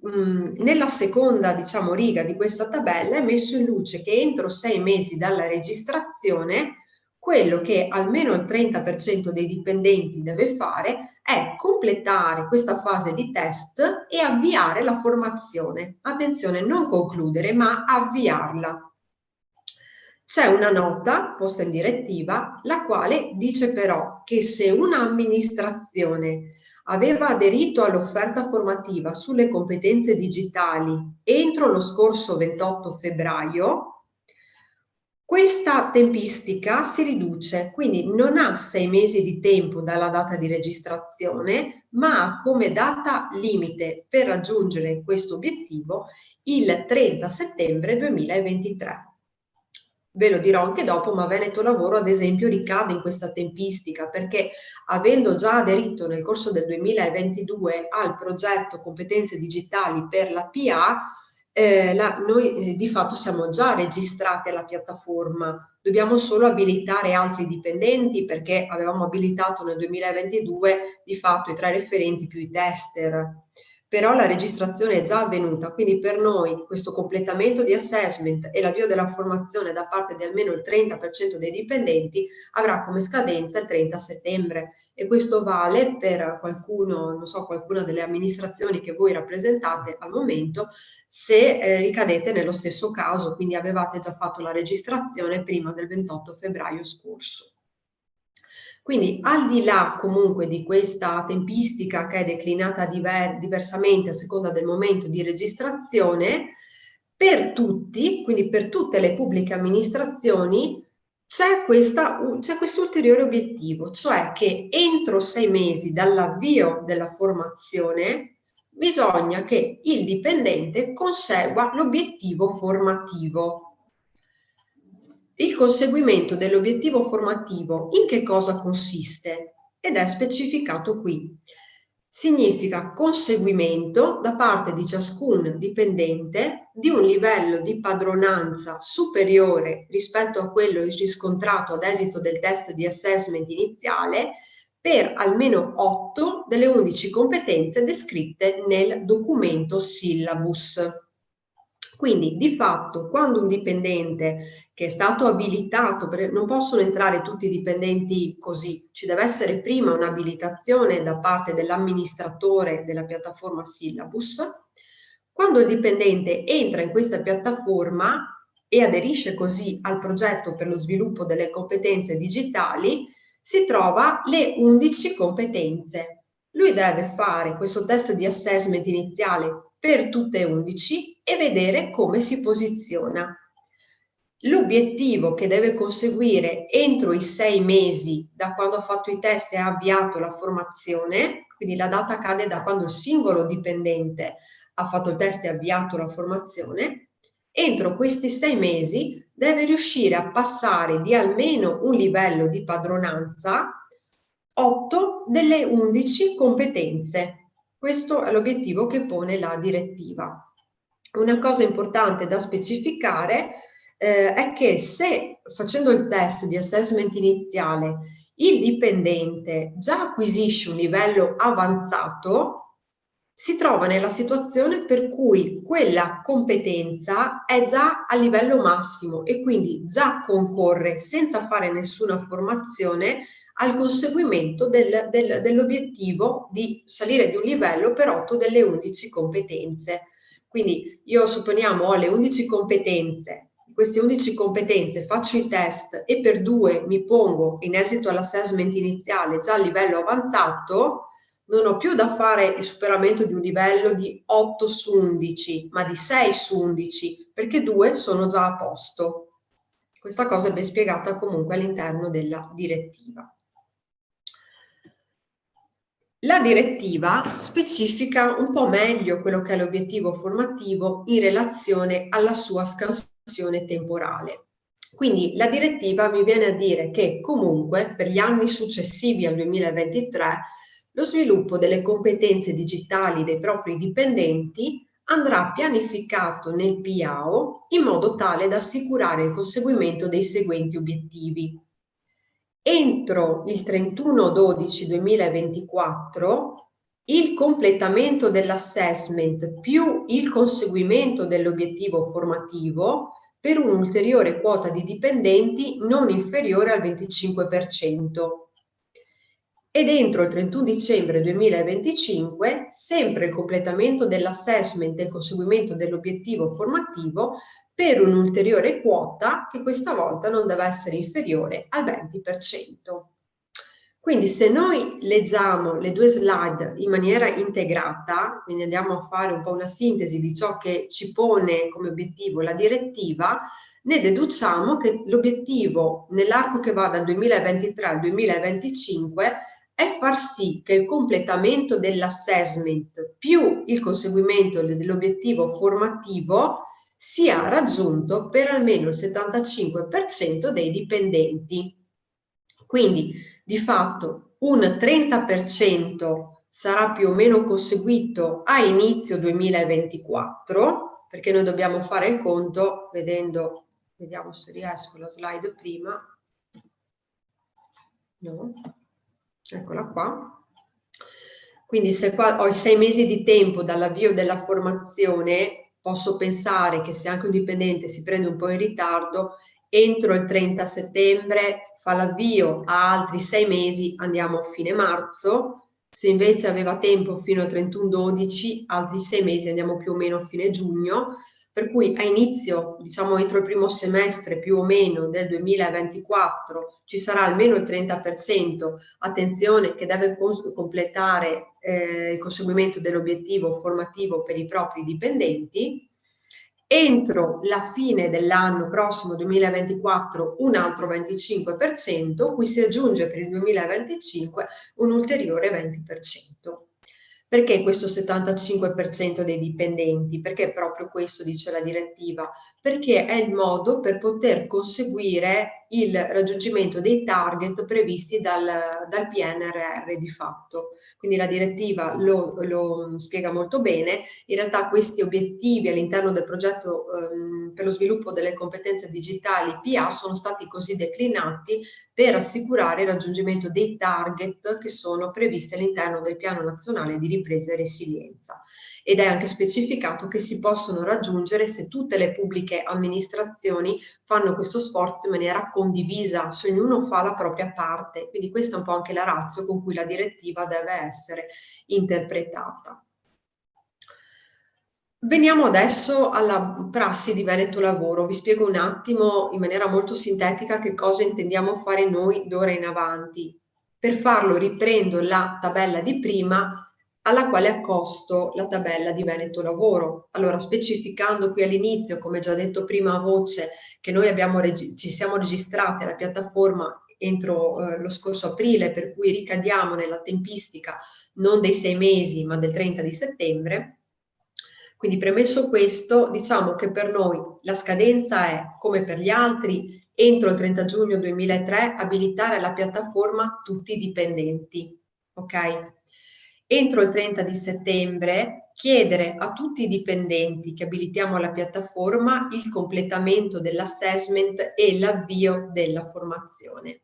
nella seconda, diciamo, riga di questa tabella è messo in luce che entro 6 mesi dalla registrazione quello che almeno il 30% dei dipendenti deve fare è completare questa fase di test e avviare la formazione. Attenzione, non concludere, ma avviarla. C'è una nota posta in direttiva, la quale dice però che se un'amministrazione aveva aderito all'offerta formativa sulle competenze digitali entro lo scorso 28 febbraio, questa tempistica si riduce, quindi non ha 6 mesi di tempo dalla data di registrazione, ma ha come data limite per raggiungere questo obiettivo il 30 settembre 2023. Ve lo dirò anche dopo, ma Veneto Lavoro ad esempio ricade in questa tempistica perché avendo già aderito nel corso del 2022 al progetto Competenze Digitali per la PA, noi di fatto siamo già registrati alla piattaforma, dobbiamo solo abilitare altri dipendenti perché avevamo abilitato nel 2022 di fatto i 3 referenti più i tester. Però la registrazione è già avvenuta, quindi per noi questo completamento di assessment e l'avvio della formazione da parte di almeno il 30% dei dipendenti avrà come scadenza il 30 settembre e questo vale per qualcuno, non so, qualcuna delle amministrazioni che voi rappresentate al momento se ricadete nello stesso caso, quindi avevate già fatto la registrazione prima del 28 febbraio scorso. Quindi al di là comunque di questa tempistica che è declinata diversamente a seconda del momento di registrazione, per tutti, quindi per tutte le pubbliche amministrazioni, c'è questo ulteriore obiettivo, cioè che entro 6 mesi dall'avvio della formazione bisogna che il dipendente consegua l'obiettivo formativo. Il conseguimento dell'obiettivo formativo in che cosa consiste? Ed è specificato qui. Significa conseguimento da parte di ciascun dipendente di un livello di padronanza superiore rispetto a quello riscontrato ad esito del test di assessment iniziale per almeno 8 delle 11 competenze descritte nel documento syllabus. Quindi di fatto quando un dipendente che è stato abilitato, non possono entrare tutti i dipendenti così, ci deve essere prima un'abilitazione da parte dell'amministratore della piattaforma syllabus. Quando il dipendente entra in questa piattaforma e aderisce così al progetto per lo sviluppo delle competenze digitali, si trova le 11 competenze. Lui deve fare questo test di assessment iniziale per tutte e 11 e vedere come si posiziona. L'obiettivo che deve conseguire entro i 6 mesi da quando ha fatto i test e ha avviato la formazione, quindi la data cade da quando il singolo dipendente ha fatto il test e avviato la formazione, entro questi 6 mesi deve riuscire a passare di almeno un livello di padronanza 8 delle 11 competenze. Questo è l'obiettivo che pone la direttiva. Una cosa importante da specificare è che se facendo il test di assessment iniziale il dipendente già acquisisce un livello avanzato, si trova nella situazione per cui quella competenza è già a livello massimo e quindi già concorre senza fare nessuna formazione al conseguimento dell'obiettivo di salire di un livello per 8 delle 11 competenze. Quindi io supponiamo ho le 11 competenze, queste 11 competenze faccio i test e per 2 mi pongo in esito all'assessment iniziale già a livello avanzato, non ho più da fare il superamento di un livello di 8 su 11, ma di 6 su 11, perché 2 sono già a posto. Questa cosa è ben spiegata comunque all'interno della direttiva. La direttiva specifica un po' meglio quello che è l'obiettivo formativo in relazione alla sua scansione temporale. Quindi la direttiva mi viene a dire che comunque per gli anni successivi al 2023 lo sviluppo delle competenze digitali dei propri dipendenti andrà pianificato nel PIAO in modo tale da assicurare il conseguimento dei seguenti obiettivi. Entro il 31/12/2024 il completamento dell'assessment più il conseguimento dell'obiettivo formativo per un'ulteriore quota di dipendenti non inferiore al 25%. Ed entro il 31 dicembre 2025 sempre il completamento dell'assessment e il conseguimento dell'obiettivo formativo per un'ulteriore quota che questa volta non deve essere inferiore al 20%. Quindi se noi leggiamo le due slide in maniera integrata, quindi andiamo a fare un po' una sintesi di ciò che ci pone come obiettivo la direttiva, ne deduciamo che l'obiettivo nell'arco che va dal 2023 al 2025 è far sì che il completamento dell'assessment più il conseguimento dell'obiettivo formativo sia raggiunto per almeno il 75% dei dipendenti. Quindi di fatto un 30% sarà più o meno conseguito a inizio 2024, perché noi dobbiamo fare il conto vediamo se riesco la slide prima. No. Eccola qua. Quindi se qua ho i 6 mesi di tempo dall'avvio della formazione, posso pensare che se anche un dipendente si prende un po' in ritardo, entro il 30 settembre fa l'avvio, a altri 6 mesi andiamo a fine marzo. Se invece aveva tempo fino al 31/12, altri 6 mesi andiamo più o meno a fine giugno. Per cui a inizio, diciamo entro il primo semestre più o meno del 2024, ci sarà almeno il 30%, attenzione, che deve completare il conseguimento dell'obiettivo formativo per i propri dipendenti. Entro la fine dell'anno prossimo 2024 un altro 25%, cui si aggiunge per il 2025 un ulteriore 20%. Perché questo 75% dei dipendenti? Perché proprio questo dice la direttiva? Perché è il modo per poter conseguire il raggiungimento dei target previsti dal PNRR di fatto. Quindi la direttiva lo spiega molto bene. In realtà questi obiettivi all'interno del progetto per lo sviluppo delle competenze digitali PA sono stati così declinati per assicurare il raggiungimento dei target che sono previsti all'interno del Piano Nazionale di Ripresa e Resilienza. Ed è anche specificato che si possono raggiungere se tutte le pubbliche amministrazioni fanno questo sforzo in maniera condivisa, se ognuno fa la propria parte. Quindi questa è un po' anche la ratio con cui la direttiva deve essere interpretata. Veniamo adesso alla prassi di Veneto Lavoro. Vi spiego un attimo in maniera molto sintetica che cosa intendiamo fare noi d'ora in avanti. Per farlo riprendo la tabella di prima alla quale accosto la tabella di Veneto Lavoro. Allora, specificando qui all'inizio, come già detto prima a voce, che noi ci siamo registrati alla piattaforma entro lo scorso aprile, per cui ricadiamo nella tempistica non dei 6 mesi ma del 30 di settembre. Quindi premesso questo, diciamo che per noi la scadenza è, come per gli altri, entro il 30 giugno 2003 abilitare alla piattaforma tutti i dipendenti, ok? Entro il 30 di settembre chiedere a tutti i dipendenti che abilitiamo alla piattaforma il completamento dell'assessment e l'avvio della formazione.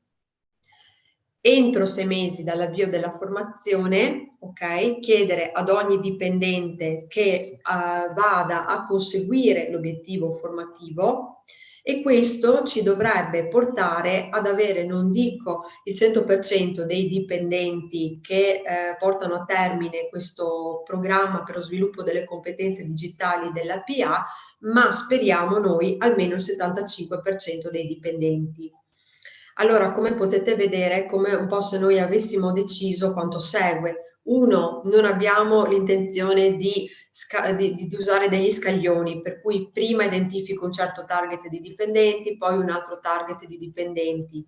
Entro 6 mesi dall'avvio della formazione, ok, chiedere ad ogni dipendente che vada a conseguire l'obiettivo formativo, e questo ci dovrebbe portare ad avere, non dico il 100% dei dipendenti che portano a termine questo programma per lo sviluppo delle competenze digitali della PA, ma speriamo noi almeno il 75% dei dipendenti. Allora, come potete vedere, come un po' se noi avessimo deciso quanto segue. Uno, non abbiamo l'intenzione di usare degli scaglioni, per cui prima identifico un certo target di dipendenti, poi un altro target di dipendenti.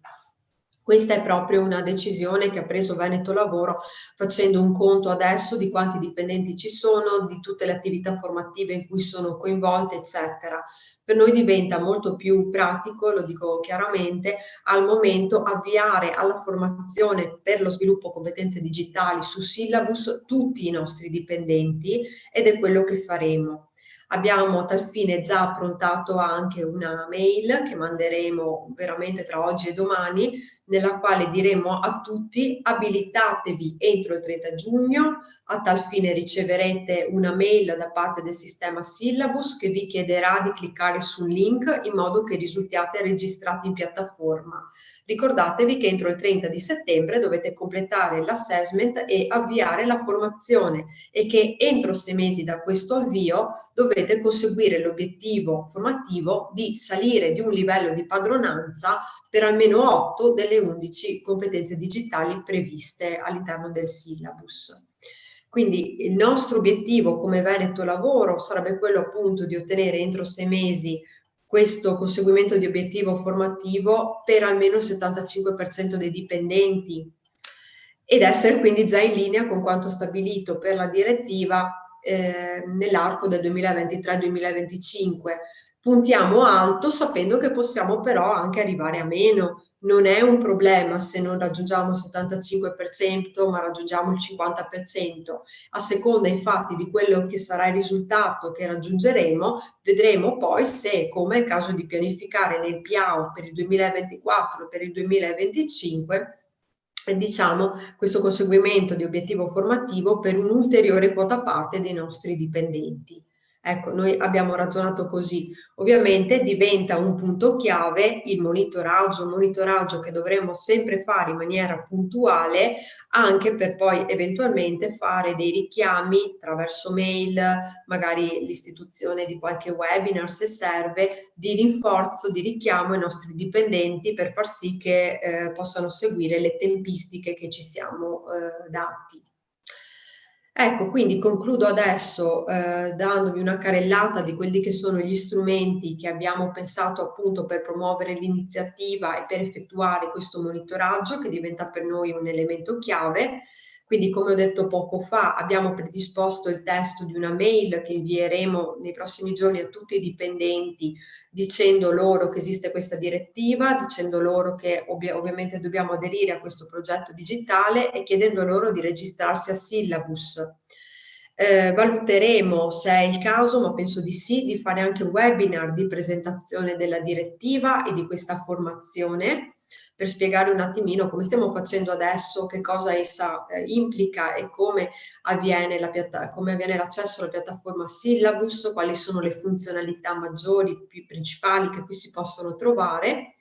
Questa è proprio una decisione che ha preso Veneto Lavoro facendo un conto adesso di quanti dipendenti ci sono, di tutte le attività formative in cui sono coinvolte, eccetera. Per noi diventa molto più pratico, lo dico chiaramente, al momento avviare alla formazione per lo sviluppo competenze digitali su syllabus tutti i nostri dipendenti, ed è quello che faremo. Abbiamo a tal fine già approntato anche una mail che manderemo veramente tra oggi e domani, nella quale diremo a tutti: abilitatevi entro il 30 giugno, a tal fine riceverete una mail da parte del sistema Syllabus che vi chiederà di cliccare sul link in modo che risultiate registrati in piattaforma. Ricordatevi che entro il 30 di settembre dovete completare l'assessment e avviare la formazione e che entro 6 mesi da questo avvio dovete conseguire l'obiettivo formativo di salire di un livello di padronanza per almeno 8 delle 11 competenze digitali previste all'interno del syllabus. Quindi il nostro obiettivo come Veneto Lavoro sarebbe quello appunto di ottenere entro 6 mesi questo conseguimento di obiettivo formativo per almeno il 75% dei dipendenti ed essere quindi già in linea con quanto stabilito per la direttiva nell'arco del 2023-2025. Puntiamo alto sapendo che possiamo però anche arrivare a meno. Non è un problema se non raggiungiamo il 75%, ma raggiungiamo il 50%. A seconda infatti di quello che sarà il risultato che raggiungeremo, vedremo poi se, come è il caso di pianificare nel piano per il 2024 e per il 2025, diciamo questo conseguimento di obiettivo formativo per un'ulteriore quota parte dei nostri dipendenti. Ecco, noi abbiamo ragionato così. Ovviamente diventa un punto chiave il monitoraggio che dovremo sempre fare in maniera puntuale, anche per poi eventualmente fare dei richiami attraverso mail, magari l'istituzione di qualche webinar se serve, di rinforzo, di richiamo ai nostri dipendenti per far sì che possano seguire le tempistiche che ci siamo dati. Ecco, quindi concludo adesso dandovi una carrellata di quelli che sono gli strumenti che abbiamo pensato appunto per promuovere l'iniziativa e per effettuare questo monitoraggio che diventa per noi un elemento chiave. Quindi, come ho detto poco fa, abbiamo predisposto il testo di una mail che invieremo nei prossimi giorni a tutti i dipendenti dicendo loro che esiste questa direttiva, dicendo loro che ovviamente dobbiamo aderire a questo progetto digitale e chiedendo loro di registrarsi a Syllabus. Valuteremo se è il caso, ma penso di sì, di fare anche un webinar di presentazione della direttiva e di questa formazione per spiegare un attimino come stiamo facendo adesso, che cosa essa implica e come avviene l'accesso alla piattaforma Syllabus, quali sono le funzionalità maggiori, più principali che qui si possono trovare.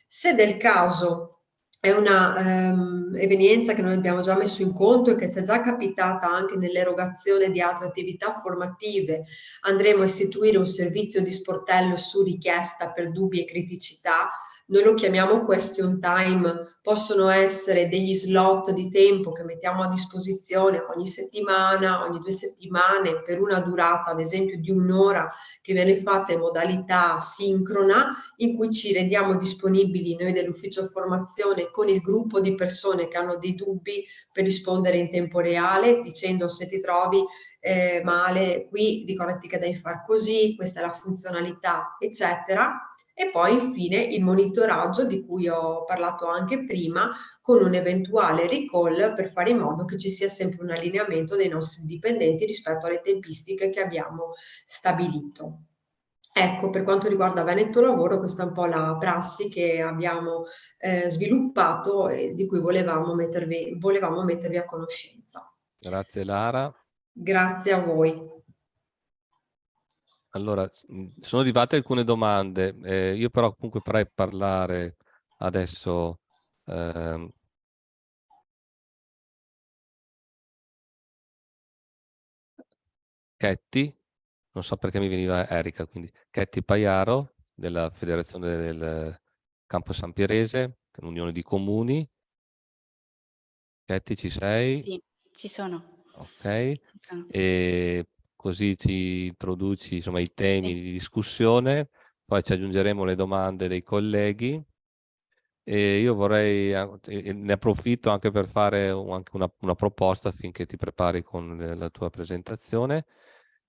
Se del caso è una evenienza che noi abbiamo già messo in conto e che ci è già capitata anche nell'erogazione di altre attività formative, andremo a istituire un servizio di sportello su richiesta per dubbi e criticità. Noi lo chiamiamo question time, possono essere degli slot di tempo che mettiamo a disposizione ogni settimana, ogni 2 settimane, per una durata ad esempio di un'ora che viene fatta in modalità sincrona, in cui ci rendiamo disponibili noi dell'ufficio formazione con il gruppo di persone che hanno dei dubbi per rispondere in tempo reale, dicendo: se ti trovi male qui ricordati che devi far così, questa è la funzionalità, eccetera. E poi infine il monitoraggio di cui ho parlato anche prima, con un eventuale recall per fare in modo che ci sia sempre un allineamento dei nostri dipendenti rispetto alle tempistiche che abbiamo stabilito. Ecco, per quanto riguarda Veneto Lavoro, questa è un po' la prassi che abbiamo sviluppato e di cui volevamo mettervi a conoscenza. Grazie Lara. Grazie a voi. Allora, sono arrivate alcune domande, io però comunque vorrei parlare adesso Ketty, non so perché mi veniva Erika, quindi Ketty Paiaro della Federazione del Campo San Pierese, un'unione di comuni. Ketty, ci sei? Sì, ci sono. Ok, Ci sono. e così ci introduci insomma i temi di discussione, poi ci aggiungeremo le domande dei colleghi. E io vorrei, ne approfitto anche per fare anche una proposta affinché ti prepari con la tua presentazione.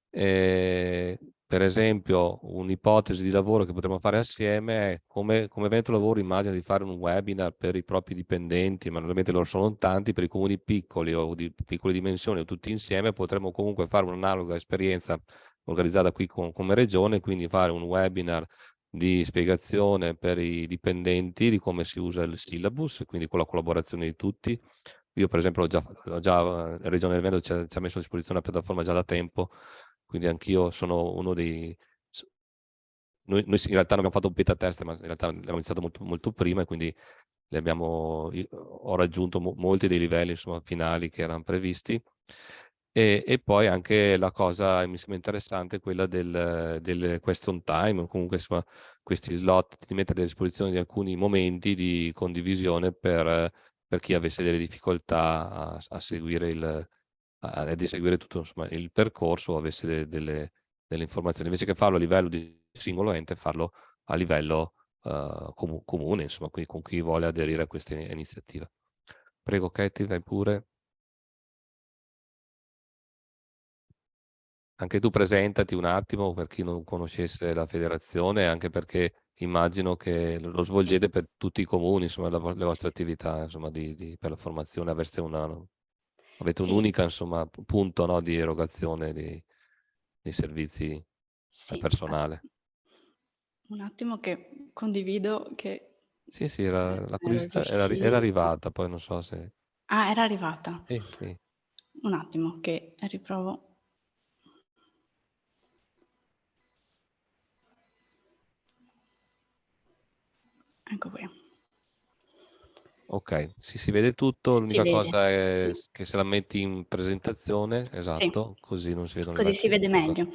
Per esempio, un'ipotesi di lavoro che potremmo fare assieme è come Veneto Lavoro immagina di fare un webinar per i propri dipendenti, ma naturalmente loro sono tanti, per i comuni piccoli o di piccole dimensioni o tutti insieme, potremmo comunque fare un'analoga esperienza organizzata qui come regione, quindi fare un webinar di spiegazione per i dipendenti di come si usa il syllabus, quindi con la collaborazione di tutti. Io per esempio la Regione del Veneto ci ha messo a disposizione una piattaforma già da tempo, quindi anch'io sono uno dei... Noi in realtà non abbiamo fatto un beta test, ma in realtà l'abbiamo iniziato molto, molto prima, e quindi ho raggiunto molti dei livelli, insomma, finali che erano previsti. E poi anche la cosa mi sembra interessante, quella del question time, o comunque insomma, questi slot, di mettere a disposizione di alcuni momenti di condivisione per chi avesse delle difficoltà a seguire ad eseguire tutto insomma, il percorso, o avesse delle informazioni, invece che farlo a livello di singolo ente, farlo a livello comune, insomma, quindi con chi vuole aderire a questa iniziativa. Prego, Katie, vai pure. Anche tu presentati un attimo per chi non conoscesse la federazione, anche perché immagino che lo svolgete per tutti i comuni, insomma, le vostre attività, insomma, per la formazione, avete Sì, un'unica, insomma, punto, no, di erogazione dei servizi al sì. personale. Un attimo che condivido che Sì, la ero curiosità era riuscita. arrivata, poi non so se... Ah, era arrivata. Sì, sì. Un attimo che riprovo. Ecco qui. Ok, si vede tutto, Si l'unica vede, cosa è sì. che se la metti in presentazione, Sì, esatto, così non si vedono le così si vecchie. vede meglio.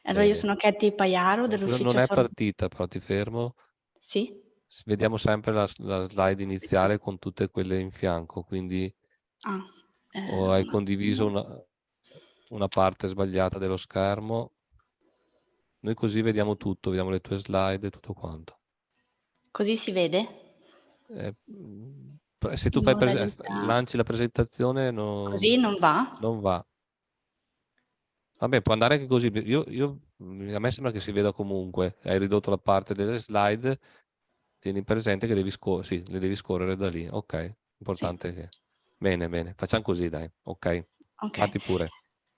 Allora io Bene. sono Katie Paiaro Oh, scusa, non dell'ufficio è partita, però ti fermo. Sì? Vediamo sempre la slide iniziale con tutte quelle in fianco, quindi Ah, o hai un condiviso attimo. una parte sbagliata dello schermo. Noi così vediamo tutto, vediamo le tue slide e tutto quanto. Così si vede? Se tu In modalità... lanci la presentazione Così non va? non va. Vabbè, può andare anche così. A me sembra che si veda comunque. Hai ridotto la parte delle slide, tieni presente che sì, le devi scorrere da lì. Ok, Sì. importante che... Bene, facciamo così, dai. Ok, Ok. parti pure.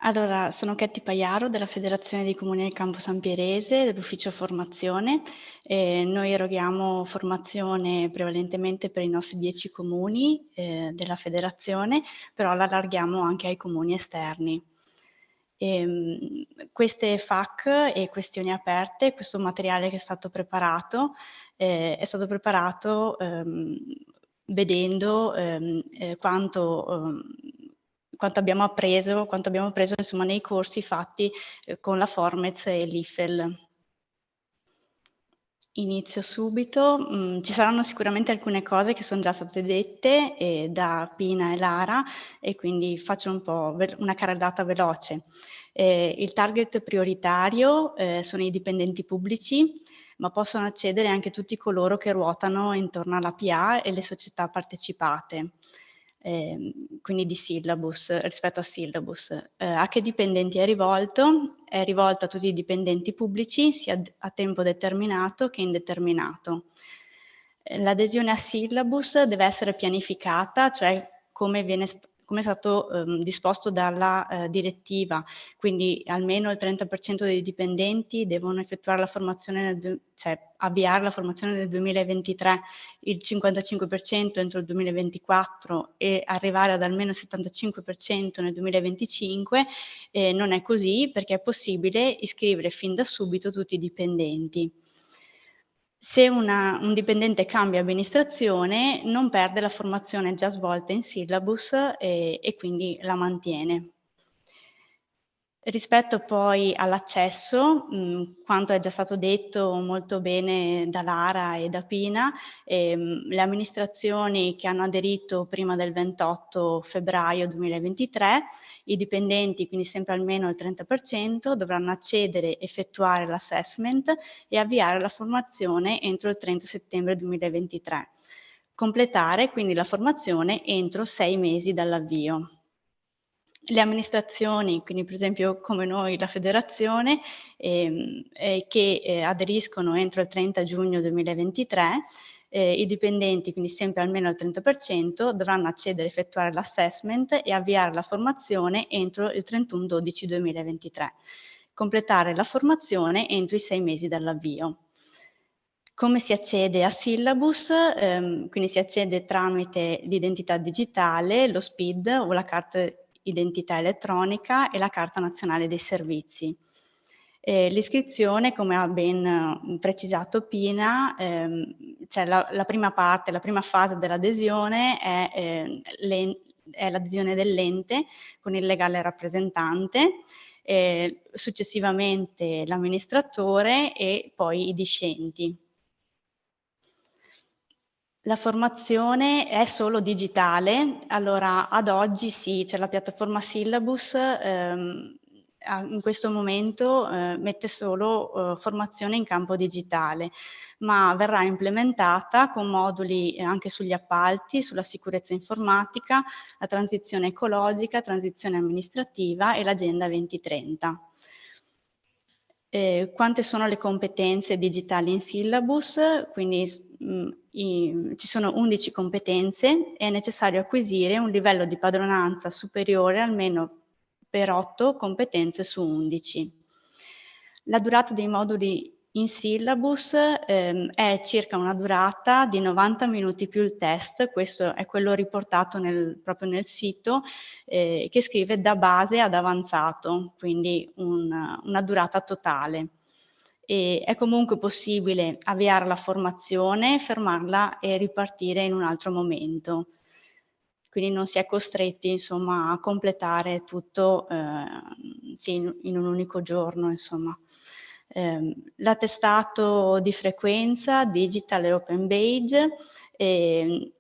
Allora, sono Katie Paiaro della Federazione dei Comuni del Campo San Pierese, dell'Ufficio Formazione. Noi eroghiamo formazione prevalentemente per i nostri 10 comuni della federazione, però la allarghiamo anche ai comuni esterni. Queste FAQ e questioni aperte, questo materiale che è stato preparato vedendo quanto abbiamo appreso insomma, nei corsi fatti con la Formez e l'IFEL. Inizio subito. Ci saranno sicuramente alcune cose che sono già state dette da Pina e Lara, e quindi faccio un po' una carrellata veloce. Il target prioritario sono i dipendenti pubblici, ma possono accedere anche tutti coloro che ruotano intorno alla PA e le società partecipate. Quindi di syllabus, rispetto a syllabus. A che dipendenti è rivolto? È rivolto a tutti i dipendenti pubblici, sia a tempo determinato che indeterminato. L'adesione a syllabus deve essere pianificata, cioè come è stato disposto dalla direttiva, quindi almeno il 30% dei dipendenti devono effettuare la formazione, avviare la formazione nel 2023, il 55% entro il 2024 e arrivare ad almeno il 75% nel 2025. Non è così, perché è possibile iscrivere fin da subito tutti i dipendenti. Se un dipendente cambia amministrazione, non perde la formazione già svolta in syllabus e quindi la mantiene. Rispetto poi all'accesso, quanto è già stato detto molto bene da Lara e da Pina, le amministrazioni che hanno aderito prima del 28 febbraio 2023, i dipendenti, quindi sempre almeno il 30%, dovranno accedere, effettuare l'assessment e avviare la formazione entro il 30 settembre 2023. Completare quindi la formazione entro 6 mesi dall'avvio. Le amministrazioni, quindi per esempio come noi la federazione, che aderiscono entro il 30 giugno 2023, i dipendenti, quindi sempre almeno il 30%, dovranno accedere, effettuare l'assessment e avviare la formazione entro il 31/12/2023. completare la formazione entro i 6 mesi dall'avvio. Come si accede a Syllabus? Quindi si accede tramite l'identità digitale, lo SPID o la carta identità elettronica e la carta nazionale dei servizi. L'iscrizione, come ha ben precisato Pina, cioè la prima parte, la prima fase dell'adesione è l'adesione dell'ente con il legale rappresentante, successivamente l'amministratore e poi i discenti. La formazione è solo digitale, allora ad oggi sì, c'è la piattaforma Syllabus, in questo momento mette solo formazione in campo digitale, ma verrà implementata con moduli anche sugli appalti, sulla sicurezza informatica, la transizione ecologica, transizione amministrativa e l'agenda 2030. Quante sono le competenze digitali in Syllabus? Quindi ci sono 11 competenze, è necessario acquisire un livello di padronanza superiore almeno per 8 competenze su 11. La durata dei moduli in Syllabus è circa una durata di 90 minuti più il test, questo è quello riportato proprio nel sito, che scrive da base ad avanzato, quindi una durata totale. E è comunque possibile avviare la formazione, fermarla e ripartire in un altro momento. Quindi non si è costretti, insomma, a completare tutto sì, in un unico giorno, insomma. L'attestato di frequenza digital e open badge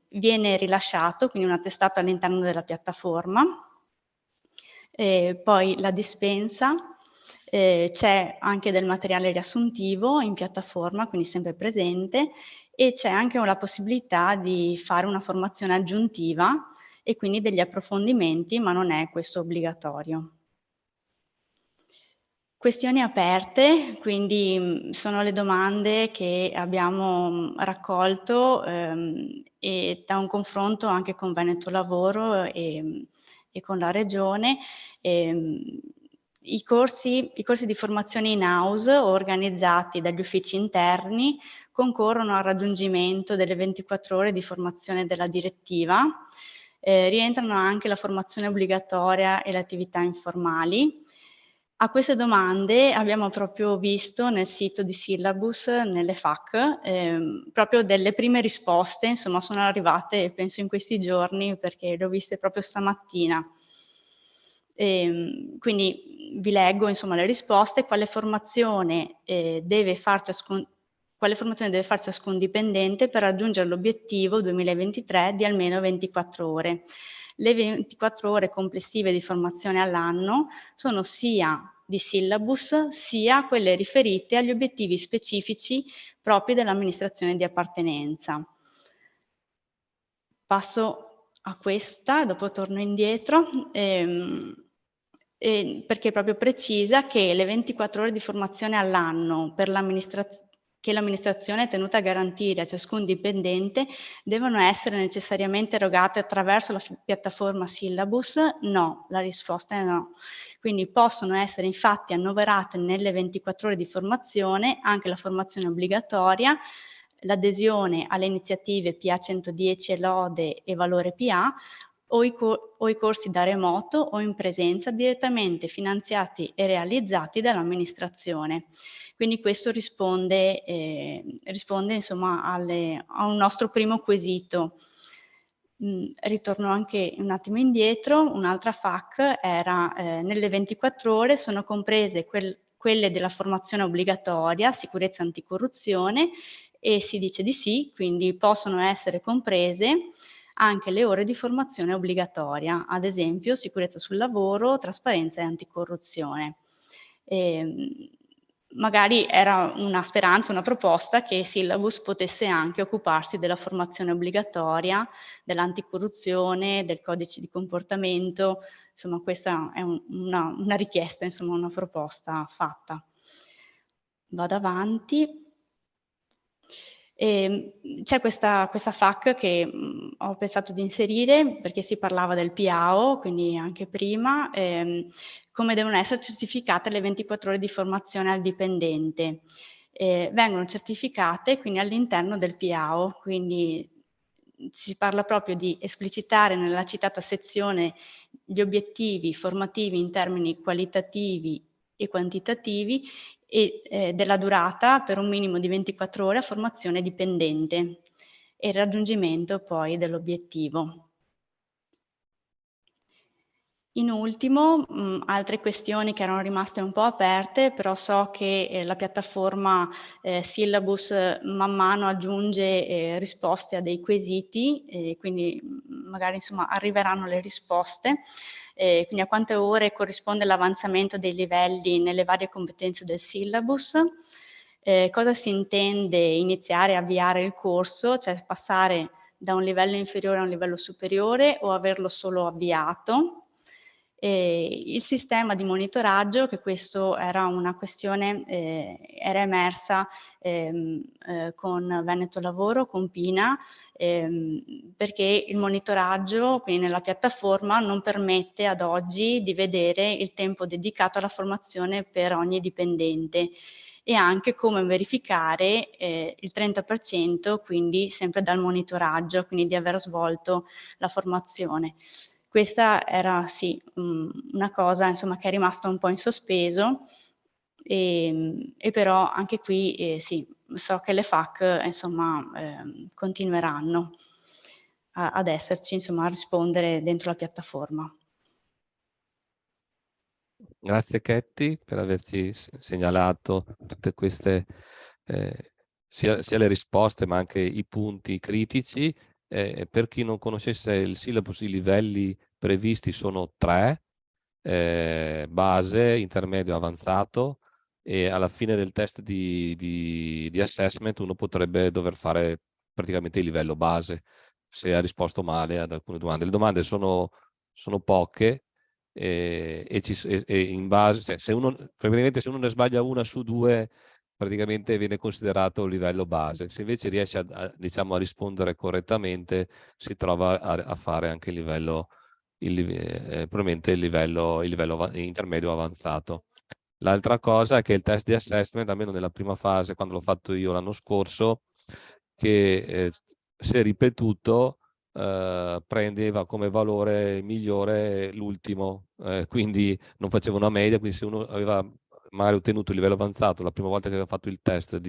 viene rilasciato, quindi un attestato all'interno della piattaforma. Poi la dispensa, c'è anche del materiale riassuntivo in piattaforma, quindi sempre presente, e c'è anche la possibilità di fare una formazione aggiuntiva e quindi degli approfondimenti, ma non è questo obbligatorio. Questioni aperte, quindi sono le domande che abbiamo raccolto e da un confronto anche con Veneto Lavoro e con la Regione. I corsi di formazione in house organizzati dagli uffici interni concorrono al raggiungimento delle 24 ore di formazione della direttiva. Rientrano anche la formazione obbligatoria e le attività informali. A queste domande abbiamo proprio visto nel sito di Syllabus, nelle FAQ, proprio delle prime risposte, insomma sono arrivate penso in questi giorni perché le ho viste proprio stamattina. Quindi vi leggo insomma le risposte: quale formazione deve far ciascun dipendente per raggiungere l'obiettivo 2023 di almeno 24 ore. Le 24 ore complessive di formazione all'anno sono sia di Syllabus sia quelle riferite agli obiettivi specifici propri dell'amministrazione di appartenenza. Passo a questa, dopo torno indietro, perché proprio precisa che le 24 ore di formazione all'anno che l'amministrazione è tenuta a garantire a ciascun dipendente devono essere necessariamente erogate attraverso la piattaforma Syllabus? No, la risposta è no. Quindi possono essere infatti annoverate nelle 24 ore di formazione anche la formazione obbligatoria, l'adesione alle iniziative PA 110 e Lode e Valore PA, o i corsi da remoto o in presenza direttamente finanziati e realizzati dall'amministrazione. Quindi questo risponde insomma a un nostro primo quesito. Ritorno anche un attimo indietro, un'altra FAQ era nelle 24 ore sono comprese quelle della formazione obbligatoria, sicurezza anticorruzione, e si dice di sì, quindi possono essere comprese anche le ore di formazione obbligatoria, ad esempio sicurezza sul lavoro, trasparenza e anticorruzione. Magari era una speranza, una proposta che Syllabus potesse anche occuparsi della formazione obbligatoria, dell'anticorruzione, del codice di comportamento, insomma questa è una richiesta, insomma una proposta fatta. Vado avanti. C'è questa FAQ che ho pensato di inserire perché si parlava del PIAO, quindi anche prima, come devono essere certificate le 24 ore di formazione al dipendente. Vengono certificate quindi all'interno del PIAO, quindi si parla proprio di esplicitare nella citata sezione gli obiettivi formativi in termini qualitativi e quantitativi e della durata per un minimo di 24 ore a formazione dipendente e il raggiungimento poi dell'obiettivo. In ultimo, altre questioni che erano rimaste un po' aperte, però so che la piattaforma Syllabus man mano aggiunge risposte a dei quesiti, quindi magari insomma arriveranno le risposte. Quindi a quante ore corrisponde l'avanzamento dei livelli nelle varie competenze del syllabus? Cosa si intende iniziare a avviare il corso, cioè passare da un livello inferiore a un livello superiore o averlo solo avviato? Il sistema di monitoraggio, che questo era una questione, era emersa con Veneto Lavoro, con Pina, perché il monitoraggio, quindi nella piattaforma, non permette ad oggi di vedere il tempo dedicato alla formazione per ogni dipendente e anche come verificare il 30%, quindi sempre dal monitoraggio, quindi di aver svolto la formazione. Questa era sì una cosa insomma che è rimasta un po' in sospeso e però anche qui sì, so che le FAQ insomma continueranno ad esserci, insomma a rispondere dentro la piattaforma. Grazie Ketty per averci segnalato tutte queste, sia le risposte ma anche i punti critici. Per chi non conoscesse il syllabus, i livelli previsti sono 3, base, intermedio, avanzato, e alla fine del test di assessment uno potrebbe dover fare praticamente il livello base se ha risposto male ad alcune domande. Le domande sono poche e in base, se uno ne sbaglia una su 2 praticamente viene considerato il livello base. Se invece riesce diciamo, a rispondere correttamente si trova a fare anche il livello probabilmente il livello intermedio avanzato. L'altra cosa è che il test di assessment, almeno nella prima fase, quando l'ho fatto io l'anno scorso, che se ripetuto prendeva come valore migliore l'ultimo, quindi non faceva una media, quindi se uno aveva magari ottenuto il livello avanzato la prima volta che aveva fatto il test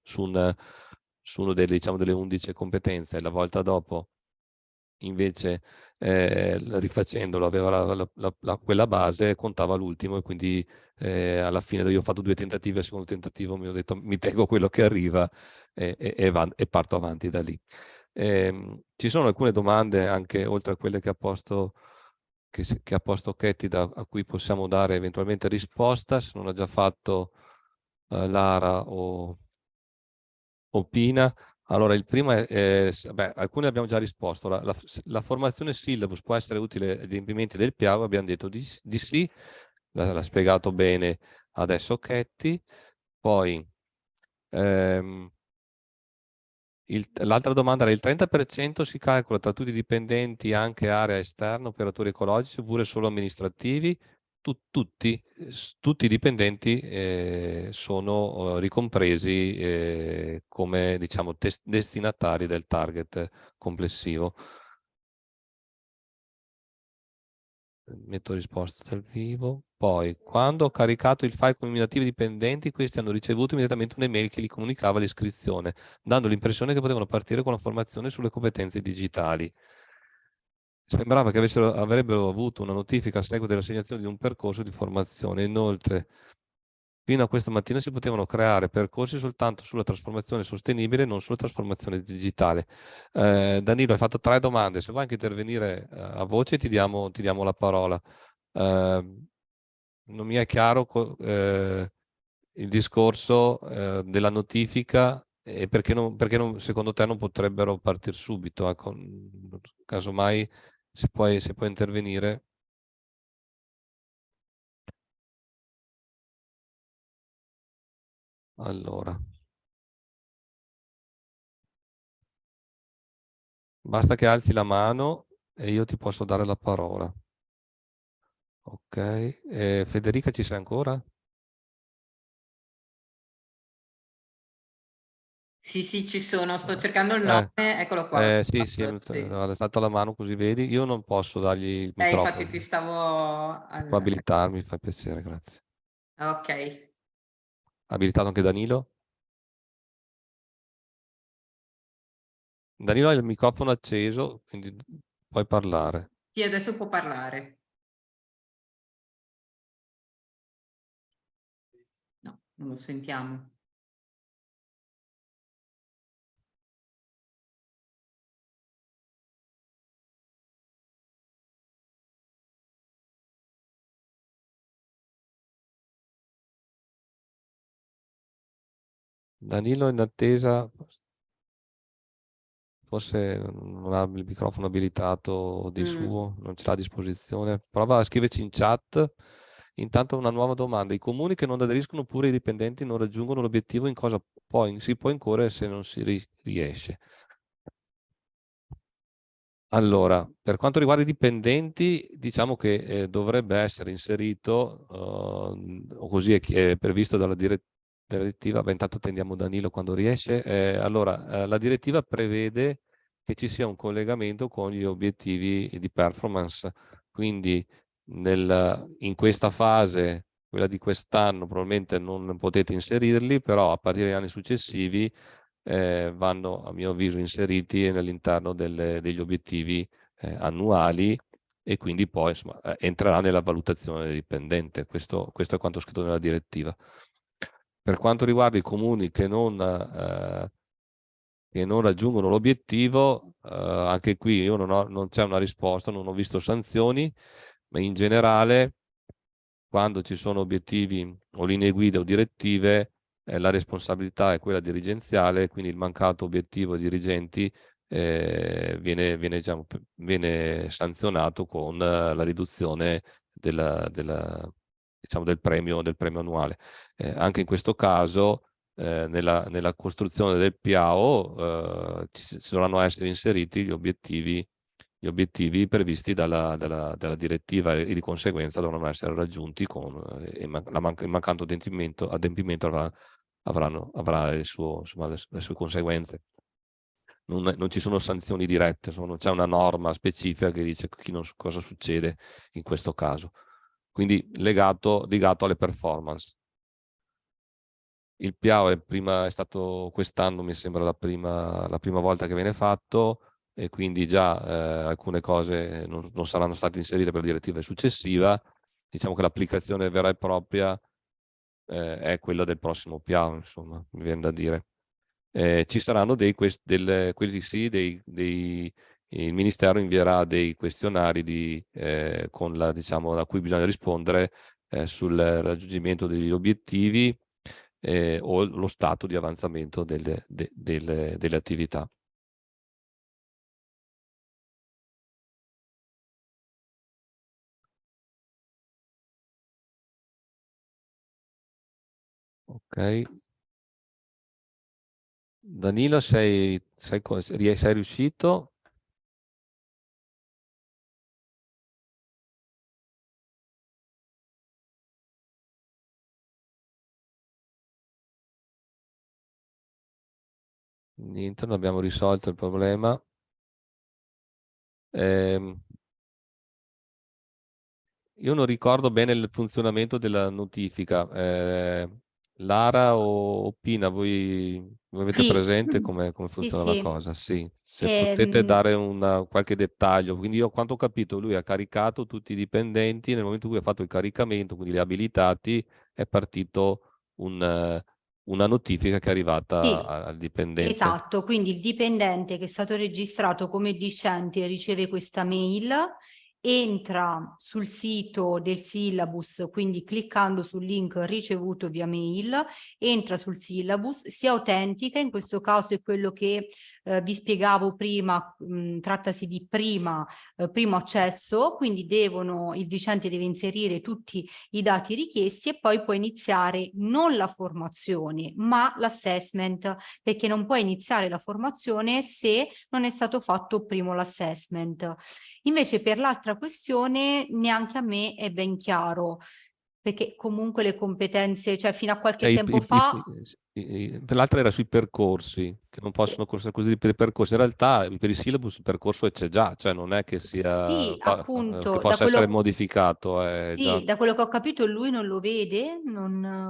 su uno diciamo, delle 11 competenze e la volta dopo invece rifacendolo aveva quella base, contava l'ultimo e quindi alla fine io ho fatto 2 tentativi, al secondo tentativo mi ho detto mi tengo quello che arriva e parto avanti da lì. Ci sono alcune domande anche oltre a quelle che ha posto Ketty a cui possiamo dare eventualmente risposta, se non ha già fatto Lara o Pina. Allora, il primo è beh, alcune abbiamo già risposto. La formazione syllabus può essere utile agli adempimenti del PIAO, abbiamo detto di sì, l'ha spiegato bene adesso Ketty. Poi, l'altra domanda era il 30% si calcola tra tutti i dipendenti, anche area esterna, operatori ecologici, oppure solo amministrativi? Tutti i dipendenti sono ricompresi come diciamo, destinatari del target complessivo. Metto risposta dal vivo. Poi, quando ho caricato il file con i nominativi dipendenti, questi hanno ricevuto immediatamente un'email che gli comunicava l'iscrizione, dando l'impressione che potevano partire con la formazione sulle competenze digitali. Sembrava che avrebbero avuto una notifica a seguito dell'assegnazione di un percorso di formazione. Inoltre, fino a questa mattina si potevano creare percorsi soltanto sulla trasformazione sostenibile, non sulla trasformazione digitale. Danilo, hai fatto 3 domande, se vuoi anche intervenire a voce ti diamo la parola. Non mi è chiaro il discorso della notifica e perché secondo te non potrebbero partire subito. Ecco, casomai se puoi intervenire. Allora. Basta che alzi la mano e io ti posso dare la parola. Ok. Federica, ci sei ancora? Sì, sì, ci sono, sto cercando il nome, eccolo qua. Sì, sì, Sì. ho alzato la mano così vedi. Io non posso dargli il Infatti microfono. ti stavo... Può abilitarmi, fa piacere, grazie. Ok. Ha abilitato anche Danilo? Danilo ha il microfono acceso, quindi puoi parlare. Sì, adesso può parlare. No, non lo sentiamo. Danilo in attesa, forse non ha il microfono abilitato di suo, non ce l'ha a disposizione. Prova a scriverci in chat. Intanto una nuova domanda. I comuni che non aderiscono oppure i dipendenti non raggiungono l'obiettivo, in cosa si può incorrere se non si riesce? Allora, per quanto riguarda i dipendenti, diciamo che dovrebbe essere inserito, o così è previsto dalla direttiva, beh, intanto attendiamo Danilo quando riesce. Allora, la direttiva prevede che ci sia un collegamento con gli obiettivi di performance, quindi in questa fase, quella di quest'anno, probabilmente non potete inserirli, però a partire dagli anni successivi vanno a mio avviso inseriti all'interno degli obiettivi annuali e quindi poi insomma, entrerà nella valutazione del dipendente. Questo è quanto scritto nella direttiva. Per quanto riguarda i comuni che non raggiungono l'obiettivo, anche qui io non c'è una risposta, non ho visto sanzioni, ma in generale quando ci sono obiettivi o linee guida o direttive, la responsabilità è quella dirigenziale, quindi il mancato obiettivo ai dirigenti diciamo, viene sanzionato con la riduzione diciamo, del premio annuale. Anche in questo caso, nella costruzione del PIAO ci dovranno essere inseriti gli obiettivi previsti dalla direttiva e di conseguenza dovranno essere raggiunti il mancato adempimento avrà insomma, le sue conseguenze. Non ci sono sanzioni dirette, non c'è una norma specifica che dice cosa succede in questo caso. Quindi legato alle performance. Il PIAO è stato quest'anno, mi sembra, la prima volta che viene fatto e quindi già alcune cose non saranno state inserite per la direttiva successiva. Diciamo che l'applicazione vera e propria è quella del prossimo PIAO, insomma, mi viene da dire. Ci saranno il Ministero invierà dei questionari diciamo, a cui bisogna rispondere sul raggiungimento degli obiettivi o lo stato di avanzamento delle attività. Ok. Danilo, sei riuscito? Niente, non abbiamo risolto il problema. Io non ricordo bene il funzionamento della notifica. Lara o Pina, voi avete Sì, presente come sì, funziona la sì. cosa? Sì, se potete dare qualche dettaglio. Quindi io a quanto ho capito lui ha caricato tutti i dipendenti, nel momento in cui ha fatto il caricamento, quindi li ha abilitati, è partito una notifica che è arrivata Sì, al dipendente. esatto, quindi il dipendente che è stato registrato come discente riceve questa mail, entra sul sito del syllabus, quindi cliccando sul link ricevuto via mail, entra sul syllabus, si autentica, in questo caso è quello che vi spiegavo prima, trattasi di primo accesso, quindi il docente deve inserire tutti i dati richiesti e poi può iniziare non la formazione ma l'assessment, perché non può iniziare la formazione se non è stato fatto primo l'assessment. Invece per l'altra questione neanche a me è ben chiaro, perché comunque le competenze, cioè fino a qualche tempo fa... Per l'altra era sui percorsi, che non possono correre così per i percorsi. In realtà per i syllabus il percorso c'è già, cioè non è che sia Sì, che appunto, possa essere modificato. sì, da quello che ho capito lui non lo vede,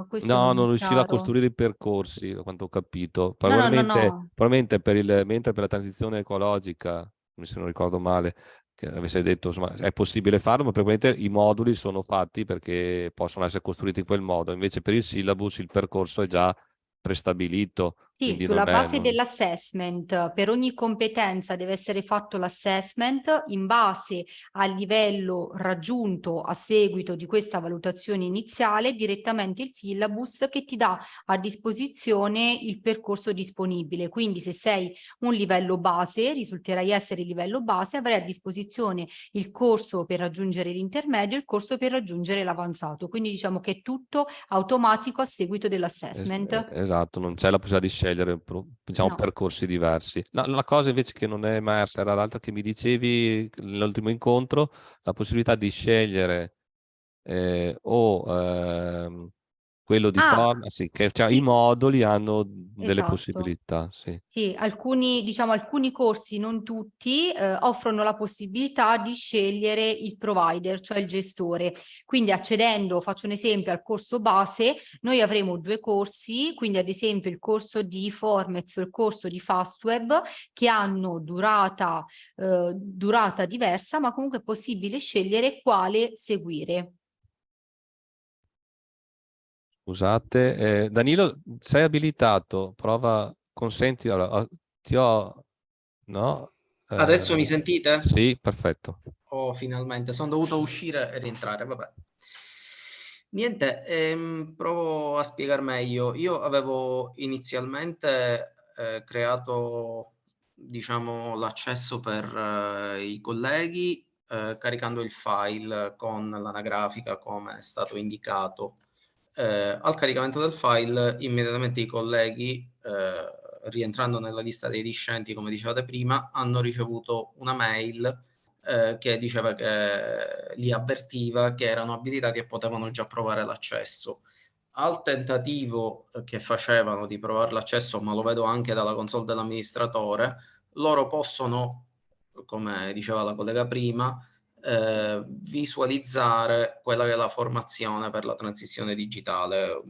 questo No, non mi non è riusciva a chiaro. costruire i percorsi, da quanto ho capito. No. Probabilmente mentre per la transizione ecologica, se non ricordo male, che avesse detto, insomma, è possibile farlo, ma probabilmente i moduli sono fatti perché possono essere costruiti in quel modo. Invece per il syllabus il percorso è già prestabilito, Sì, quindi sulla non è... base dell'assessment, per ogni competenza deve essere fatto l'assessment in base al livello raggiunto a seguito di questa valutazione iniziale, direttamente il syllabus che ti dà a disposizione il percorso disponibile. Quindi se sei un livello base, risulterai essere il livello base, avrai a disposizione il corso per raggiungere l'intermedio e il corso per raggiungere l'avanzato. Quindi diciamo che è tutto automatico a seguito dell'assessment. Esatto, non c'è la possibilità di scegliere diciamo, No. percorsi diversi. La cosa invece che non è emersa era l'altra che mi dicevi nell'ultimo incontro, la possibilità di scegliere quello di forma, sì, che cioè, i Sì, moduli hanno delle esatto. possibilità. Sì. Sì, alcuni corsi, non tutti, offrono la possibilità di scegliere il provider, cioè il gestore. Quindi accedendo, faccio un esempio, al corso base, noi avremo 2 corsi, quindi ad esempio il corso di Formez o il corso di Fastweb, che hanno durata diversa, ma comunque è possibile scegliere quale seguire. Scusate, Danilo, sei abilitato? Prova, consenti, allora, no? Adesso mi sentite? Sì, perfetto. Oh, finalmente, sono dovuto uscire e rientrare, vabbè. Niente, provo a spiegare meglio. Io avevo inizialmente creato, diciamo, l'accesso per i colleghi caricando il file con l'anagrafica come è stato indicato. Al caricamento del file, immediatamente i colleghi, rientrando nella lista dei discenti, come dicevate prima, hanno ricevuto una mail che diceva che li avvertiva che erano abilitati e potevano già provare l'accesso. Al tentativo che facevano di provare l'accesso, ma lo vedo anche dalla console dell'amministratore, loro possono, come diceva la collega prima, visualizzare quella che è la formazione per la transizione digitale,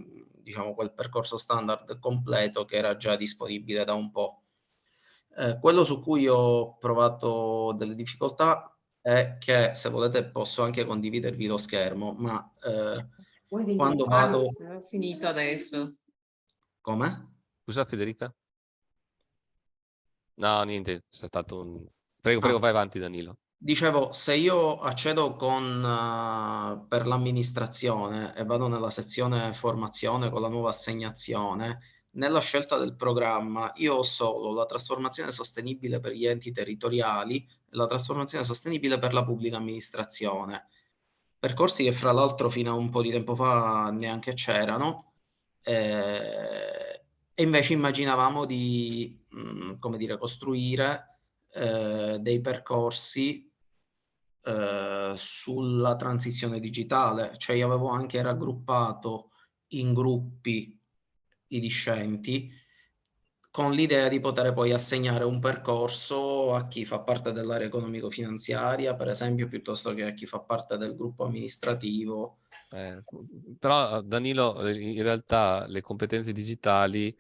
diciamo quel percorso standard completo che era già disponibile da un po'. Quello su cui ho provato delle difficoltà è che, se volete, posso anche condividervi lo schermo, ma quando vado... Ho finito adesso. Come? Scusa Federica? No, niente, è stato un... Prego, vai avanti Danilo. Dicevo, se io accedo per l'amministrazione e vado nella sezione formazione con la nuova assegnazione, nella scelta del programma io ho solo la trasformazione sostenibile per gli enti territoriali e la trasformazione sostenibile per la pubblica amministrazione. Percorsi che fra l'altro fino a un po' di tempo fa neanche c'erano, e invece immaginavamo di, come dire, costruire dei percorsi sulla transizione digitale, cioè io avevo anche raggruppato in gruppi i discenti con l'idea di poter poi assegnare un percorso a chi fa parte dell'area economico-finanziaria, per esempio, piuttosto che a chi fa parte del gruppo amministrativo. Però Danilo, in realtà le competenze digitali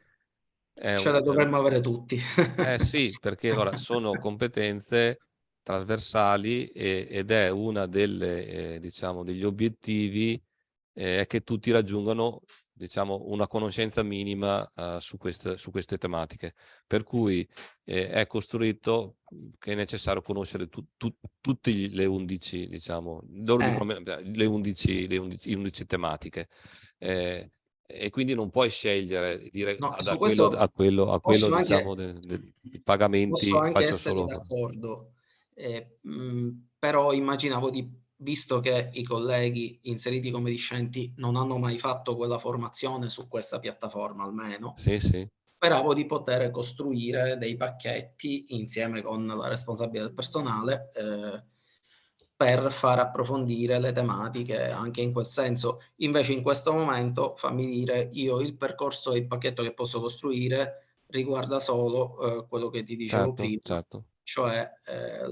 Ce le dovremmo avere tutti. Sì, perché allora, sono competenze trasversali ed è una delle, diciamo, degli obiettivi è che tutti raggiungano, diciamo, una conoscenza minima su queste tematiche. Per cui è costruito che è necessario conoscere tutte le 11, diciamo, loro dicono le 11 tematiche. e quindi non puoi scegliere, dire No, da su quello questo a quello posso diciamo anche, dei posso pagamenti anche faccio essere solo. d'accordo, però immaginavo visto che i colleghi inseriti come discenti non hanno mai fatto quella formazione su questa piattaforma almeno, Sì, sì. speravo di poter costruire dei pacchetti insieme con la responsabile del personale, per far approfondire le tematiche anche in quel senso. Invece in questo momento, fammi dire, io il percorso e il pacchetto che posso costruire riguarda solo, quello che ti dicevo Certo, prima, certo. cioè,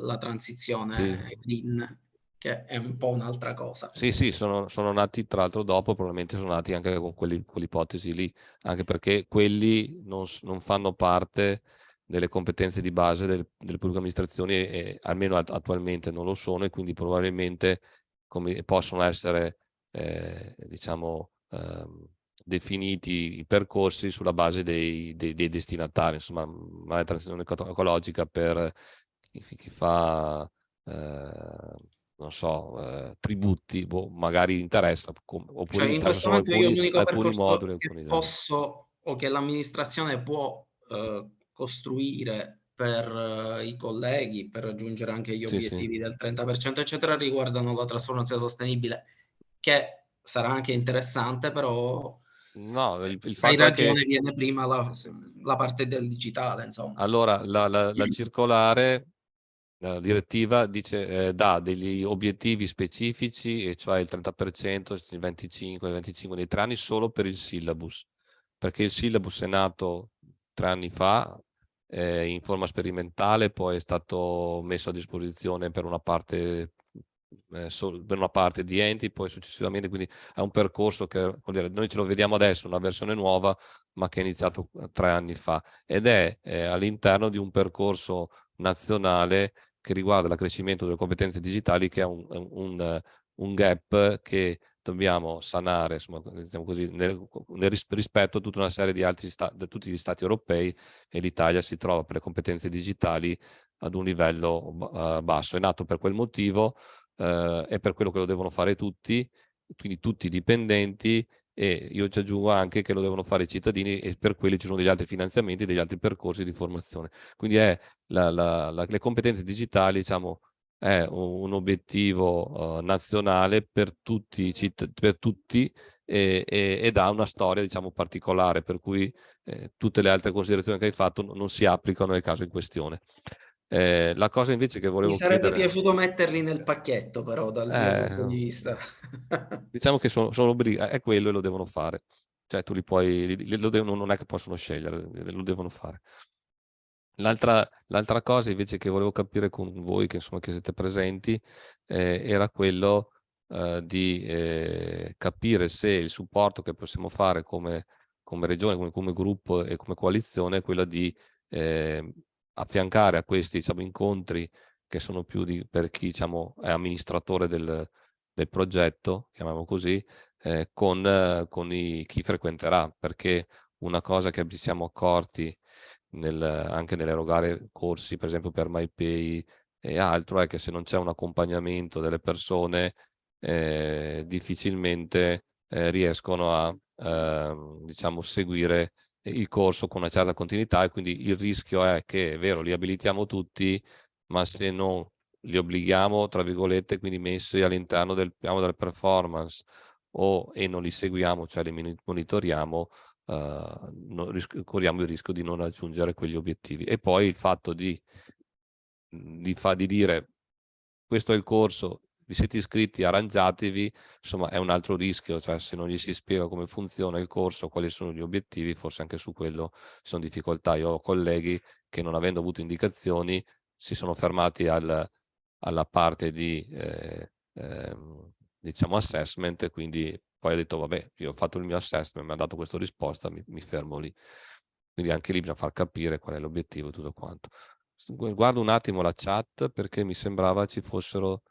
la Sì. transizione green, che è un po' un'altra cosa. Sì, sì, sono nati tra l'altro dopo, probabilmente sono nati anche con quell'ipotesi lì, anche perché quelli non fanno parte delle competenze di base delle pubbliche amministrazioni, e almeno attualmente non lo sono, e quindi probabilmente possono essere diciamo definiti i percorsi sulla base dei destinatari, insomma, la transizione ecologica per chi fa non so, tributi, magari interessa, oppure Cioè gli in interessano questo solo momento io l'unico alcuni percorso moduli, che alcuni dati. posso o che l'amministrazione può, costruire per i colleghi, per raggiungere anche gli Sì, sì. obiettivi del 30% eccetera, riguardano la trasformazione sostenibile, che sarà anche interessante, però, No, il hai fatto è che ragione, viene prima sì, sì, sì. la parte del digitale, insomma. Allora, la circolare, la direttiva dice, dà degli obiettivi specifici, e cioè il 30%, il 25 nei 3 anni, solo per il syllabus, perché il syllabus è nato 3 anni fa in forma sperimentale, poi è stato messo a disposizione per una parte, per una parte di enti, poi successivamente, quindi è un percorso che, vuol dire, noi ce lo vediamo adesso, una versione nuova, ma che è iniziato 3 anni fa, ed è all'interno di un percorso nazionale che riguarda l'accrescimento delle competenze digitali, che è un gap che dobbiamo sanare, insomma, diciamo così, rispetto a tutta una serie di altri tutti gli stati europei, e l'Italia si trova per le competenze digitali ad un livello basso. È nato per quel motivo, è per quello che lo devono fare tutti, quindi tutti i dipendenti, e io ci aggiungo anche che lo devono fare i cittadini, e per quelli ci sono degli altri finanziamenti, degli altri percorsi di formazione. Quindi le competenze digitali, diciamo, è un obiettivo nazionale per tutti, ed ha una storia, diciamo, particolare, per cui tutte le altre considerazioni che hai fatto non si applicano nel caso in questione. La cosa invece che Mi volevo sarebbe chiedere, piaciuto metterli nel pacchetto però, dal mio punto di vista. diciamo che sono è quello, e lo devono fare. Cioè tu li puoi, non è che possono scegliere, lo devono fare. L'altra cosa invece che volevo capire con voi, che insomma che siete presenti, era quello di capire se il supporto che possiamo fare come regione, come gruppo e come coalizione, è quello di affiancare a questi, diciamo, incontri, che sono più per chi, diciamo, è amministratore del progetto, chiamiamolo così, con chi frequenterà, perché una cosa che ci siamo accorti anche nell'erogare corsi, per esempio per MyPay e altro, è che se non c'è un accompagnamento delle persone, difficilmente riescono a diciamo, seguire il corso con una certa continuità, e quindi il rischio è che, è vero, li abilitiamo tutti, ma se non li obblighiamo, tra virgolette, quindi messi all'interno del piano delle performance, e non li seguiamo, cioè li monitoriamo, corriamo il rischio di non raggiungere quegli obiettivi. E poi il fatto di dire questo è il corso, vi siete iscritti, arrangiatevi, insomma, è un altro rischio, cioè se non gli si spiega come funziona il corso, quali sono gli obiettivi, forse anche su quello ci sono difficoltà. Io ho colleghi che, non avendo avuto indicazioni, si sono fermati alla parte di diciamo assessment, quindi poi ho detto vabbè, io ho fatto il mio assessment, mi ha dato questa risposta, mi fermo lì. Quindi anche lì bisogna far capire qual è l'obiettivo e tutto quanto. Guardo un attimo la chat, perché mi sembrava ci fossero.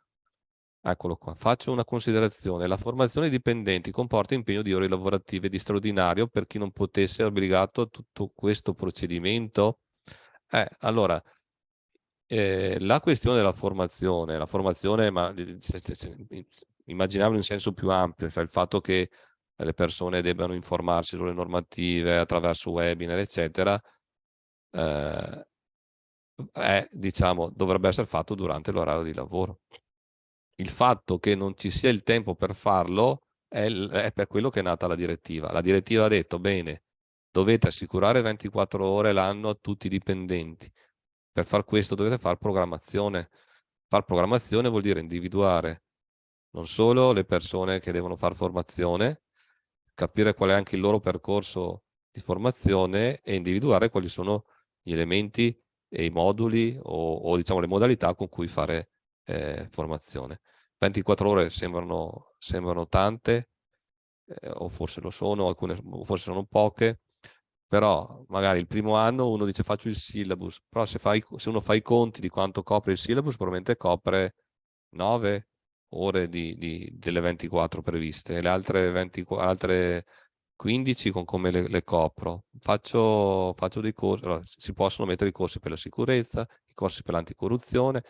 Eccolo qua. Faccio una considerazione. La formazione dei dipendenti comporta impegno di ore lavorative di straordinario per chi non potesse, è obbligato a tutto questo procedimento? Allora, la questione della formazione, ma immaginavolo in senso più ampio, cioè il fatto che le persone debbano informarsi sulle normative attraverso webinar, eccetera, diciamo, dovrebbe essere fatto durante l'orario di lavoro. Il fatto che non ci sia il tempo per farlo è per quello che è nata la direttiva. La direttiva ha detto, bene, dovete assicurare 24 ore l'anno a tutti i dipendenti. Per far questo dovete fare programmazione. Far programmazione vuol dire individuare non solo le persone che devono fare formazione, capire qual è anche il loro percorso di formazione e individuare quali sono gli elementi e i moduli o diciamo le modalità con cui fare formazione. 24 ore sembrano tante, o forse lo sono, alcune forse sono poche, però magari il primo anno uno dice faccio il syllabus, però se uno fa i conti di quanto copre il syllabus, probabilmente copre 9 ore delle 24 previste, e le altre 15 con come le copro. Faccio dei corsi, allora, si possono mettere i corsi per la sicurezza, i corsi per l'anticorruzione,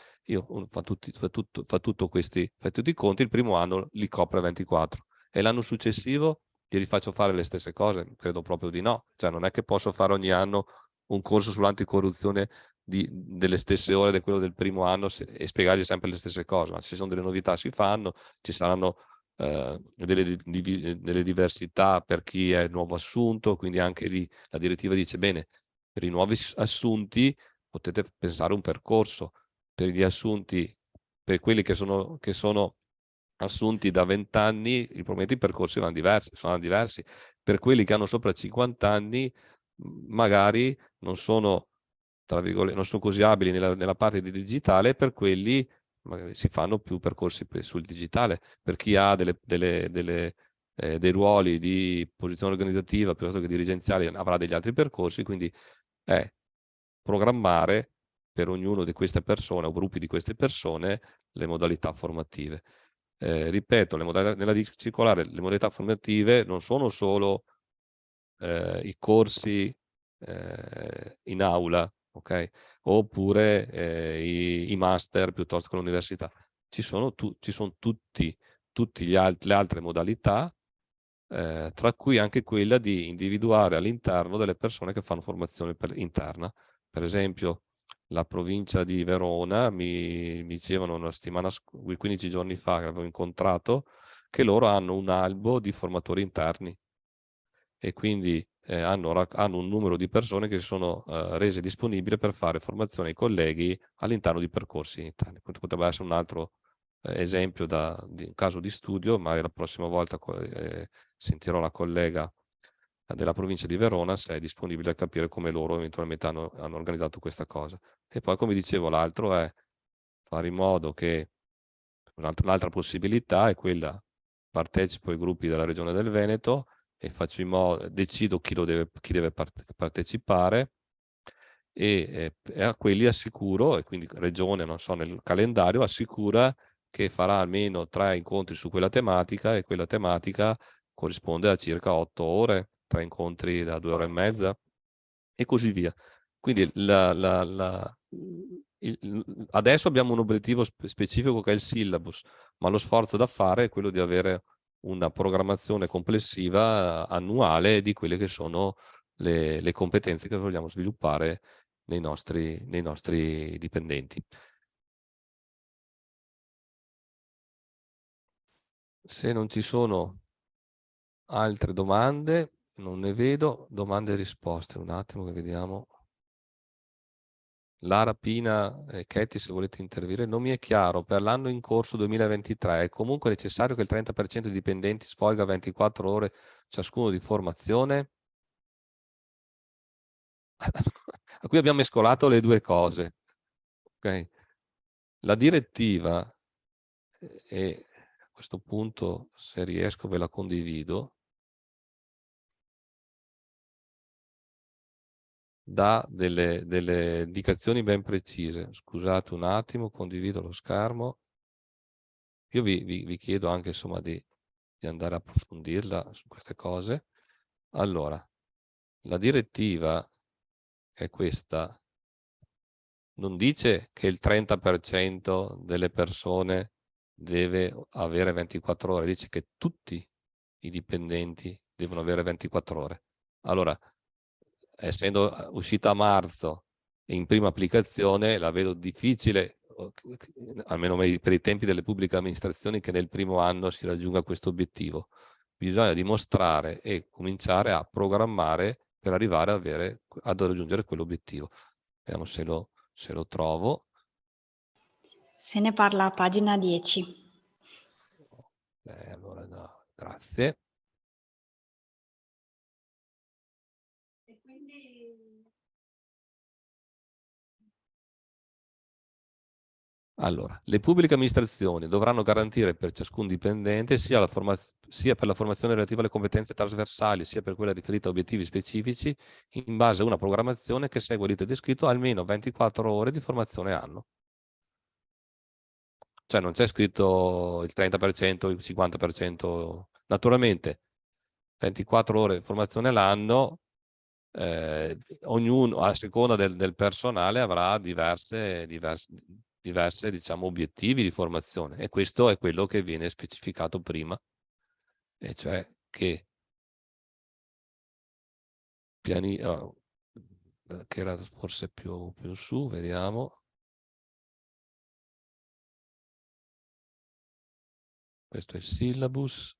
fa tutti i conti, il primo anno li copre 24 e l'anno successivo gli rifaccio fare le stesse cose? Credo proprio di no, cioè non è che posso fare ogni anno un corso sull'anticorruzione delle stesse ore di quello del primo anno e spiegargli sempre le stesse cose, ma se ci sono delle novità si fanno, ci saranno delle diversità per chi è nuovo assunto, quindi anche lì la direttiva dice bene, per i nuovi assunti potete pensare un percorso, per gli assunti, per quelli che sono assunti da 20 anni, probabilmente i percorsi sono diversi. Per quelli che hanno sopra 50 anni, magari non sono, tra virgolette, non sono così abili nella parte di digitale, per quelli magari si fanno più percorsi sul digitale. Per chi ha dei ruoli di posizione organizzativa piuttosto che dirigenziali avrà degli altri percorsi, quindi è programmare per ognuno di queste persone o gruppi di queste persone le modalità formative. Ripeto, nella circolare le modalità formative non sono solo i corsi in aula, ok? Oppure i master piuttosto che l'università. Ci sono tutte le altre modalità, tra cui anche quella di individuare all'interno delle persone che fanno formazione interna. Per esempio, la provincia di Verona mi dicevano 15 giorni fa che avevo incontrato che loro hanno un albo di formatori interni e quindi hanno un numero di persone che si sono rese disponibili per fare formazione ai colleghi all'interno di percorsi interni. Potrebbe essere un altro esempio di un caso di studio, ma la prossima volta sentirò la collega della provincia di Verona se è disponibile a capire come loro eventualmente hanno organizzato questa cosa. E poi, come dicevo, l'altro è fare in modo che un'altra possibilità è quella: partecipo ai gruppi della Regione del Veneto e faccio in modo, decido chi deve partecipare e a quelli assicuro, e quindi Regione, non so, nel calendario assicura che farà almeno 3 incontri su quella tematica, e quella tematica corrisponde a circa 8 ore, 3 incontri da 2 ore e mezza e così via. Quindi adesso abbiamo un obiettivo specifico che è il syllabus, ma lo sforzo da fare è quello di avere una programmazione complessiva annuale di quelle che sono le competenze che vogliamo sviluppare nei nostri dipendenti. Se non ci sono altre domande, non ne vedo. Domande e risposte, un attimo che vediamo. Lara, Pina e Katie, se volete intervenire. Non mi è chiaro, per l'anno in corso 2023 è comunque necessario che il 30% dei dipendenti svolga 24 ore ciascuno di formazione? Qui abbiamo mescolato le due cose. Okay. La direttiva, e a questo punto se riesco ve la condivido, dà delle indicazioni ben precise. Scusate un attimo, condivido lo schermo. Io vi chiedo anche insomma di andare a approfondirla su queste cose. Allora, la direttiva è questa, non dice che il 30% delle persone deve avere 24 ore, dice che tutti i dipendenti devono avere 24 ore. Allora, essendo uscita a marzo e in prima applicazione, la vedo difficile, almeno per i tempi delle pubbliche amministrazioni, che nel primo anno si raggiunga questo obiettivo. Bisogna dimostrare e cominciare a programmare per arrivare ad raggiungere quell'obiettivo. Vediamo se lo trovo. Se ne parla a pagina 10. Allora no, grazie. E quindi... Allora, le pubbliche amministrazioni dovranno garantire per ciascun dipendente sia per la formazione relativa alle competenze trasversali, sia per quella riferita a obiettivi specifici, in base a una programmazione che segue l'iter descritto, almeno 24 ore di formazione anno. Cioè non c'è scritto il 30%, il 50%. Naturalmente 24 ore di formazione l'anno, ognuno a seconda del personale avrà diverse diciamo, obiettivi di formazione, e questo è quello che viene specificato prima, e cioè che che era forse più su, vediamo. Questo è il syllabus.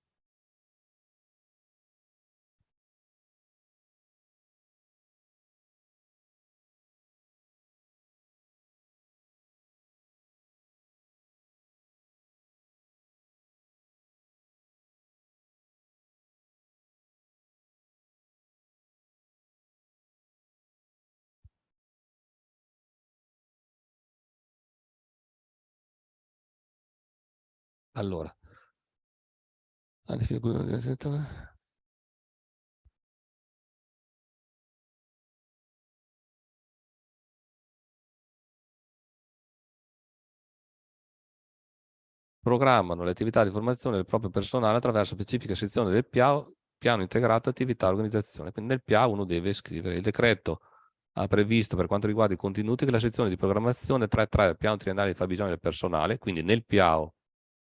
Allora, programmano le attività di formazione del proprio personale attraverso specifiche sezioni del piano integrato attività e organizzazione. Quindi nel PIA uno deve scrivere. Il decreto ha previsto, per quanto riguarda i contenuti, che la sezione di programmazione 3.3 del piano triennale di fabbisogno del personale, quindi nel PIAO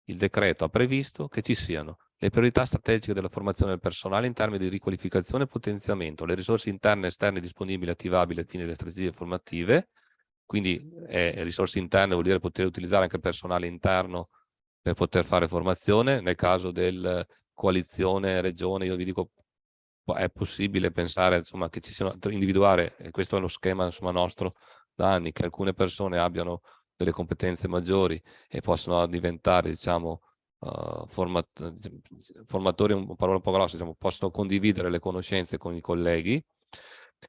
il decreto ha previsto che ci siano le priorità strategiche della formazione del personale in termini di riqualificazione e potenziamento, le risorse interne e esterne disponibili e attivabili ai fini delle strategie formative, quindi risorse interne vuol dire poter utilizzare anche il personale interno per poter fare formazione. Nel caso del coalizione regione, io vi dico, è possibile pensare, insomma, che ci siano, individuare, e questo è lo schema, insomma, nostro da anni, che alcune persone abbiano delle competenze maggiori e possono diventare, diciamo, formatori, un parola un po' grossa, diciamo, possono condividere le conoscenze con i colleghi.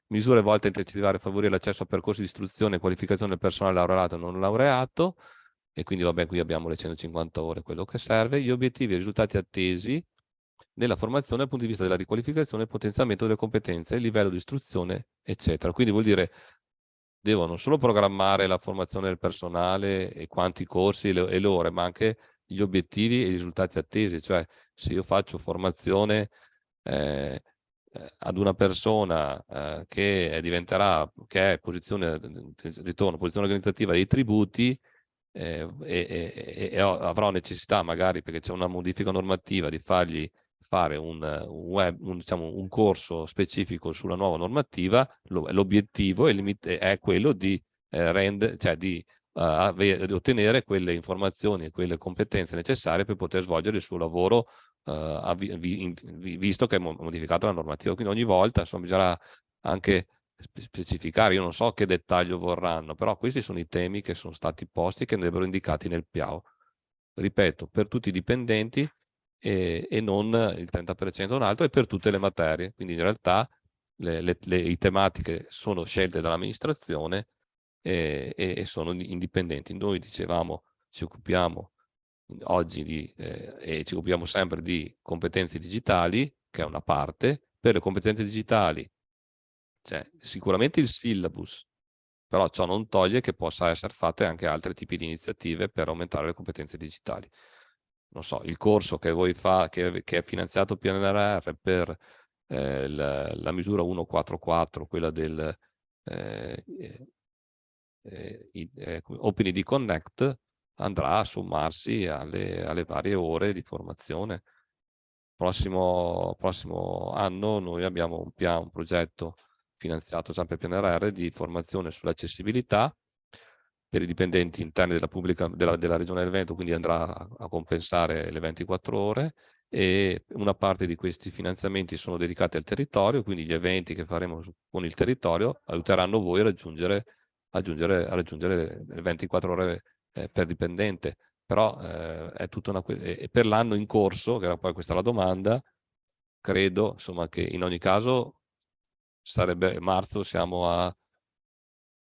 Misure volte a incentivare e favorire l'accesso a percorsi di istruzione e qualificazione del personale laureato e non laureato, e quindi vabbè, qui abbiamo le 150 ore, quello che serve. Gli obiettivi e i risultati attesi nella formazione dal punto di vista della riqualificazione e potenziamento delle competenze, il livello di istruzione, eccetera. Quindi vuol dire, devono non solo programmare la formazione del personale e quanti corsi e le ore, ma anche gli obiettivi e i risultati attesi. Cioè, se io faccio formazione ad una persona che è posizione organizzativa dei tributi, avrò necessità, magari perché c'è una modifica normativa, di fargli fare diciamo, un corso specifico sulla nuova normativa. L'obiettivo è quello di ottenere quelle informazioni e quelle competenze necessarie per poter svolgere il suo lavoro, visto che è modificata la normativa. Quindi ogni volta, insomma, bisognerà anche specificare. Io non so che dettaglio vorranno, però questi sono i temi che sono stati posti e che andrebbero indicati nel PIAO. Ripeto, per tutti i dipendenti e non il 30% un altro, e per tutte le materie. Quindi in realtà le tematiche sono scelte dall'amministrazione e sono indipendenti. Noi dicevamo, ci occupiamo oggi e ci occupiamo sempre di competenze digitali, che è una parte. Per le competenze digitali c'è sicuramente il syllabus, però ciò non toglie che possa essere fatte anche altri tipi di iniziative per aumentare le competenze digitali. Non so, il corso che voi che è finanziato PNRR per la misura 144, quella del OpenID Connect, andrà a sommarsi alle varie ore di formazione. prossimo anno noi abbiamo un progetto finanziato sempre per PNRR di formazione sull'accessibilità per i dipendenti interni della Regione del Veneto, quindi andrà a compensare le 24 ore, e una parte di questi finanziamenti sono dedicati al territorio, quindi gli eventi che faremo con il territorio aiuteranno voi a raggiungere le 24 ore per dipendente. Però è tutta per l'anno in corso, che era poi questa la domanda, credo insomma che in ogni caso sarebbe marzo, siamo a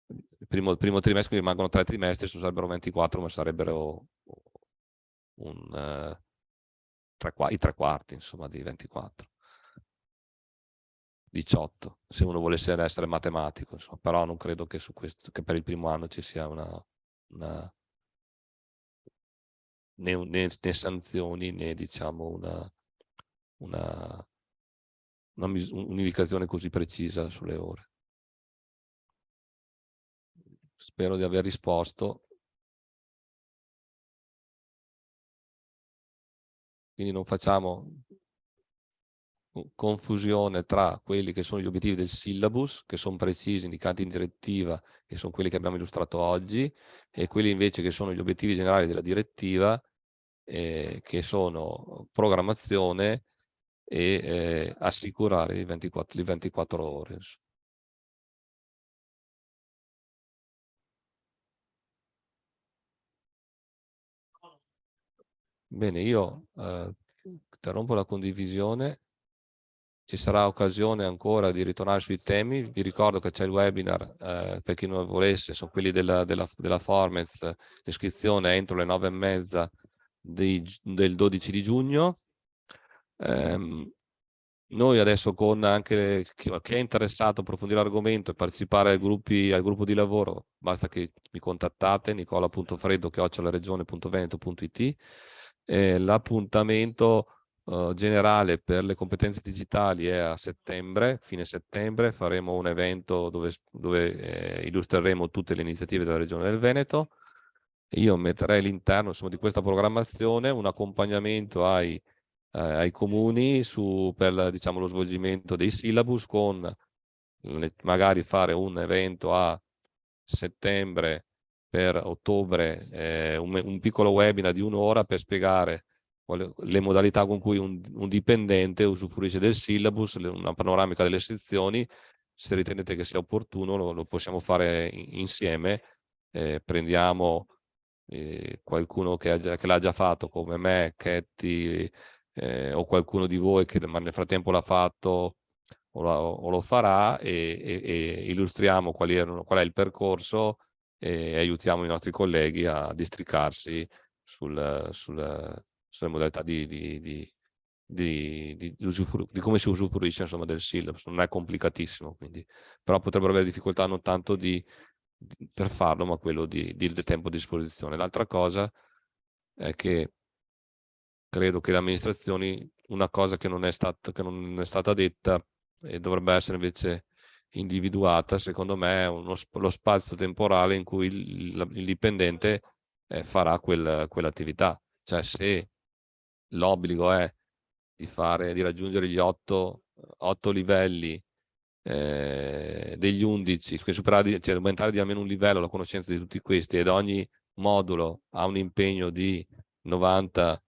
il primo trimestre, quindi rimangono 3 trimestri, sarebbero 24, ma sarebbero i 3/4 insomma di 24. 18, se uno volesse essere matematico, insomma. Però non credo che su questo, che per il primo anno ci sia né sanzioni né diciamo un'indicazione così precisa sulle ore. Spero di aver risposto. Quindi non facciamo confusione tra quelli che sono gli obiettivi del syllabus, che sono precisi, indicati in direttiva, che sono quelli che abbiamo illustrato oggi, e quelli invece che sono gli obiettivi generali della direttiva, che sono programmazione e assicurare le 24 ore. Bene, io interrompo la condivisione. Ci sarà occasione ancora di ritornare sui temi. Vi ricordo che c'è il webinar, per chi non volesse, sono quelli della Formez, l'iscrizione entro le 9:30 del 12 di giugno. Noi adesso, con anche chi è interessato a approfondire l'argomento e partecipare al gruppo di lavoro, basta che mi contattate, nicola.freddo@regione.veneto.it. L'appuntamento generale per le competenze digitali è a settembre, fine settembre. Faremo un evento dove illustreremo tutte le iniziative della Regione del Veneto. Io metterei all'interno di questa programmazione un accompagnamento ai comuni per diciamo, lo svolgimento dei syllabus, con magari fare un evento a settembre, per ottobre un piccolo webinar di un'ora per spiegare le modalità con cui un dipendente usufruisce del syllabus, una panoramica delle sezioni. Se ritenete che sia opportuno lo possiamo fare insieme. Prendiamo qualcuno che l'ha già fatto, come me, Ketty, o qualcuno di voi che nel frattempo l'ha fatto o lo farà, e illustriamo qual è il percorso e aiutiamo i nostri colleghi a districarsi sulle modalità di come si usufruisce insomma del syllabus. Non è complicatissimo, quindi, però potrebbero avere difficoltà non tanto per farlo, ma quello del tempo a disposizione. L'altra cosa è che credo che le amministrazioni, una cosa che non è stata detta e dovrebbe essere invece individuata, secondo me, è lo spazio temporale in cui il dipendente farà quell'attività. Cioè, se l'obbligo è di raggiungere gli 8 livelli degli 11, cioè aumentare di almeno un livello la conoscenza di tutti questi, ed ogni modulo ha un impegno di 90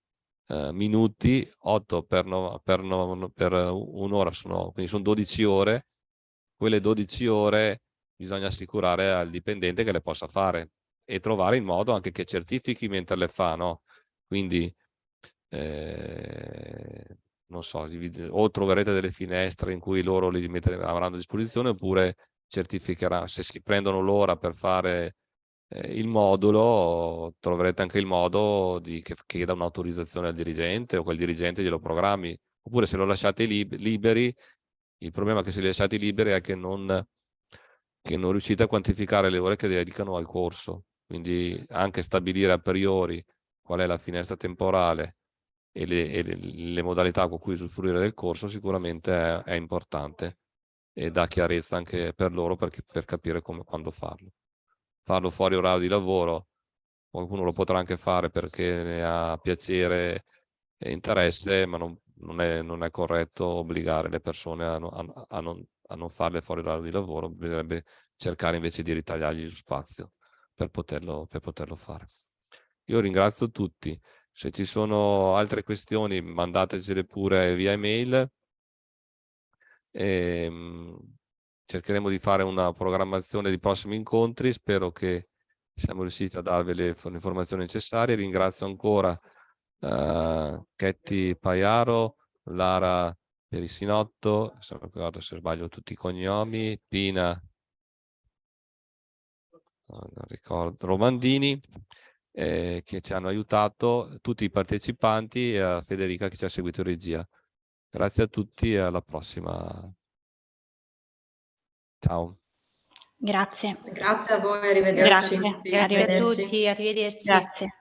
minuti, 8 per un'ora, quindi sono 12 ore. Quelle 12 ore bisogna assicurare al dipendente che le possa fare, e trovare il modo anche che certifichi mentre le fa, no? Quindi non so, o troverete delle finestre in cui loro li avranno a disposizione, oppure certificherà. Se si prendono l'ora per fare il modulo, troverete anche il modo che chieda un'autorizzazione al dirigente, o quel dirigente glielo programmi. Oppure, se lo lasciate liberi, il problema è che se li lasciate liberi è che non riuscite a quantificare le ore che dedicano al corso. Quindi anche stabilire a priori qual è la finestra temporale e le modalità con cui usufruire del corso sicuramente è importante, e dà chiarezza anche per loro per capire quando farlo. Farlo fuori orario di lavoro, qualcuno lo potrà anche fare perché ne ha piacere e interesse, ma non è corretto obbligare le persone a non farle fuori dall'orario di lavoro, bisognerebbe cercare invece di ritagliargli lo spazio per poterlo fare. Io ringrazio tutti, se ci sono altre questioni mandatecele pure via email. Cercheremo di fare una programmazione di prossimi incontri, spero che siamo riusciti a darvi le informazioni necessarie. Ringrazio ancora Chetti Paiaro, Lara Perisinotto, se non ricordo se sbaglio tutti i cognomi, Pina, non ricordo, Romandini, che ci hanno aiutato, tutti i partecipanti e a Federica che ci ha seguito in regia. Grazie a tutti e alla prossima. Ciao. Grazie. Grazie a voi, arrivederci. Grazie. Grazie a Arrivederci. tutti, arrivederci. Grazie.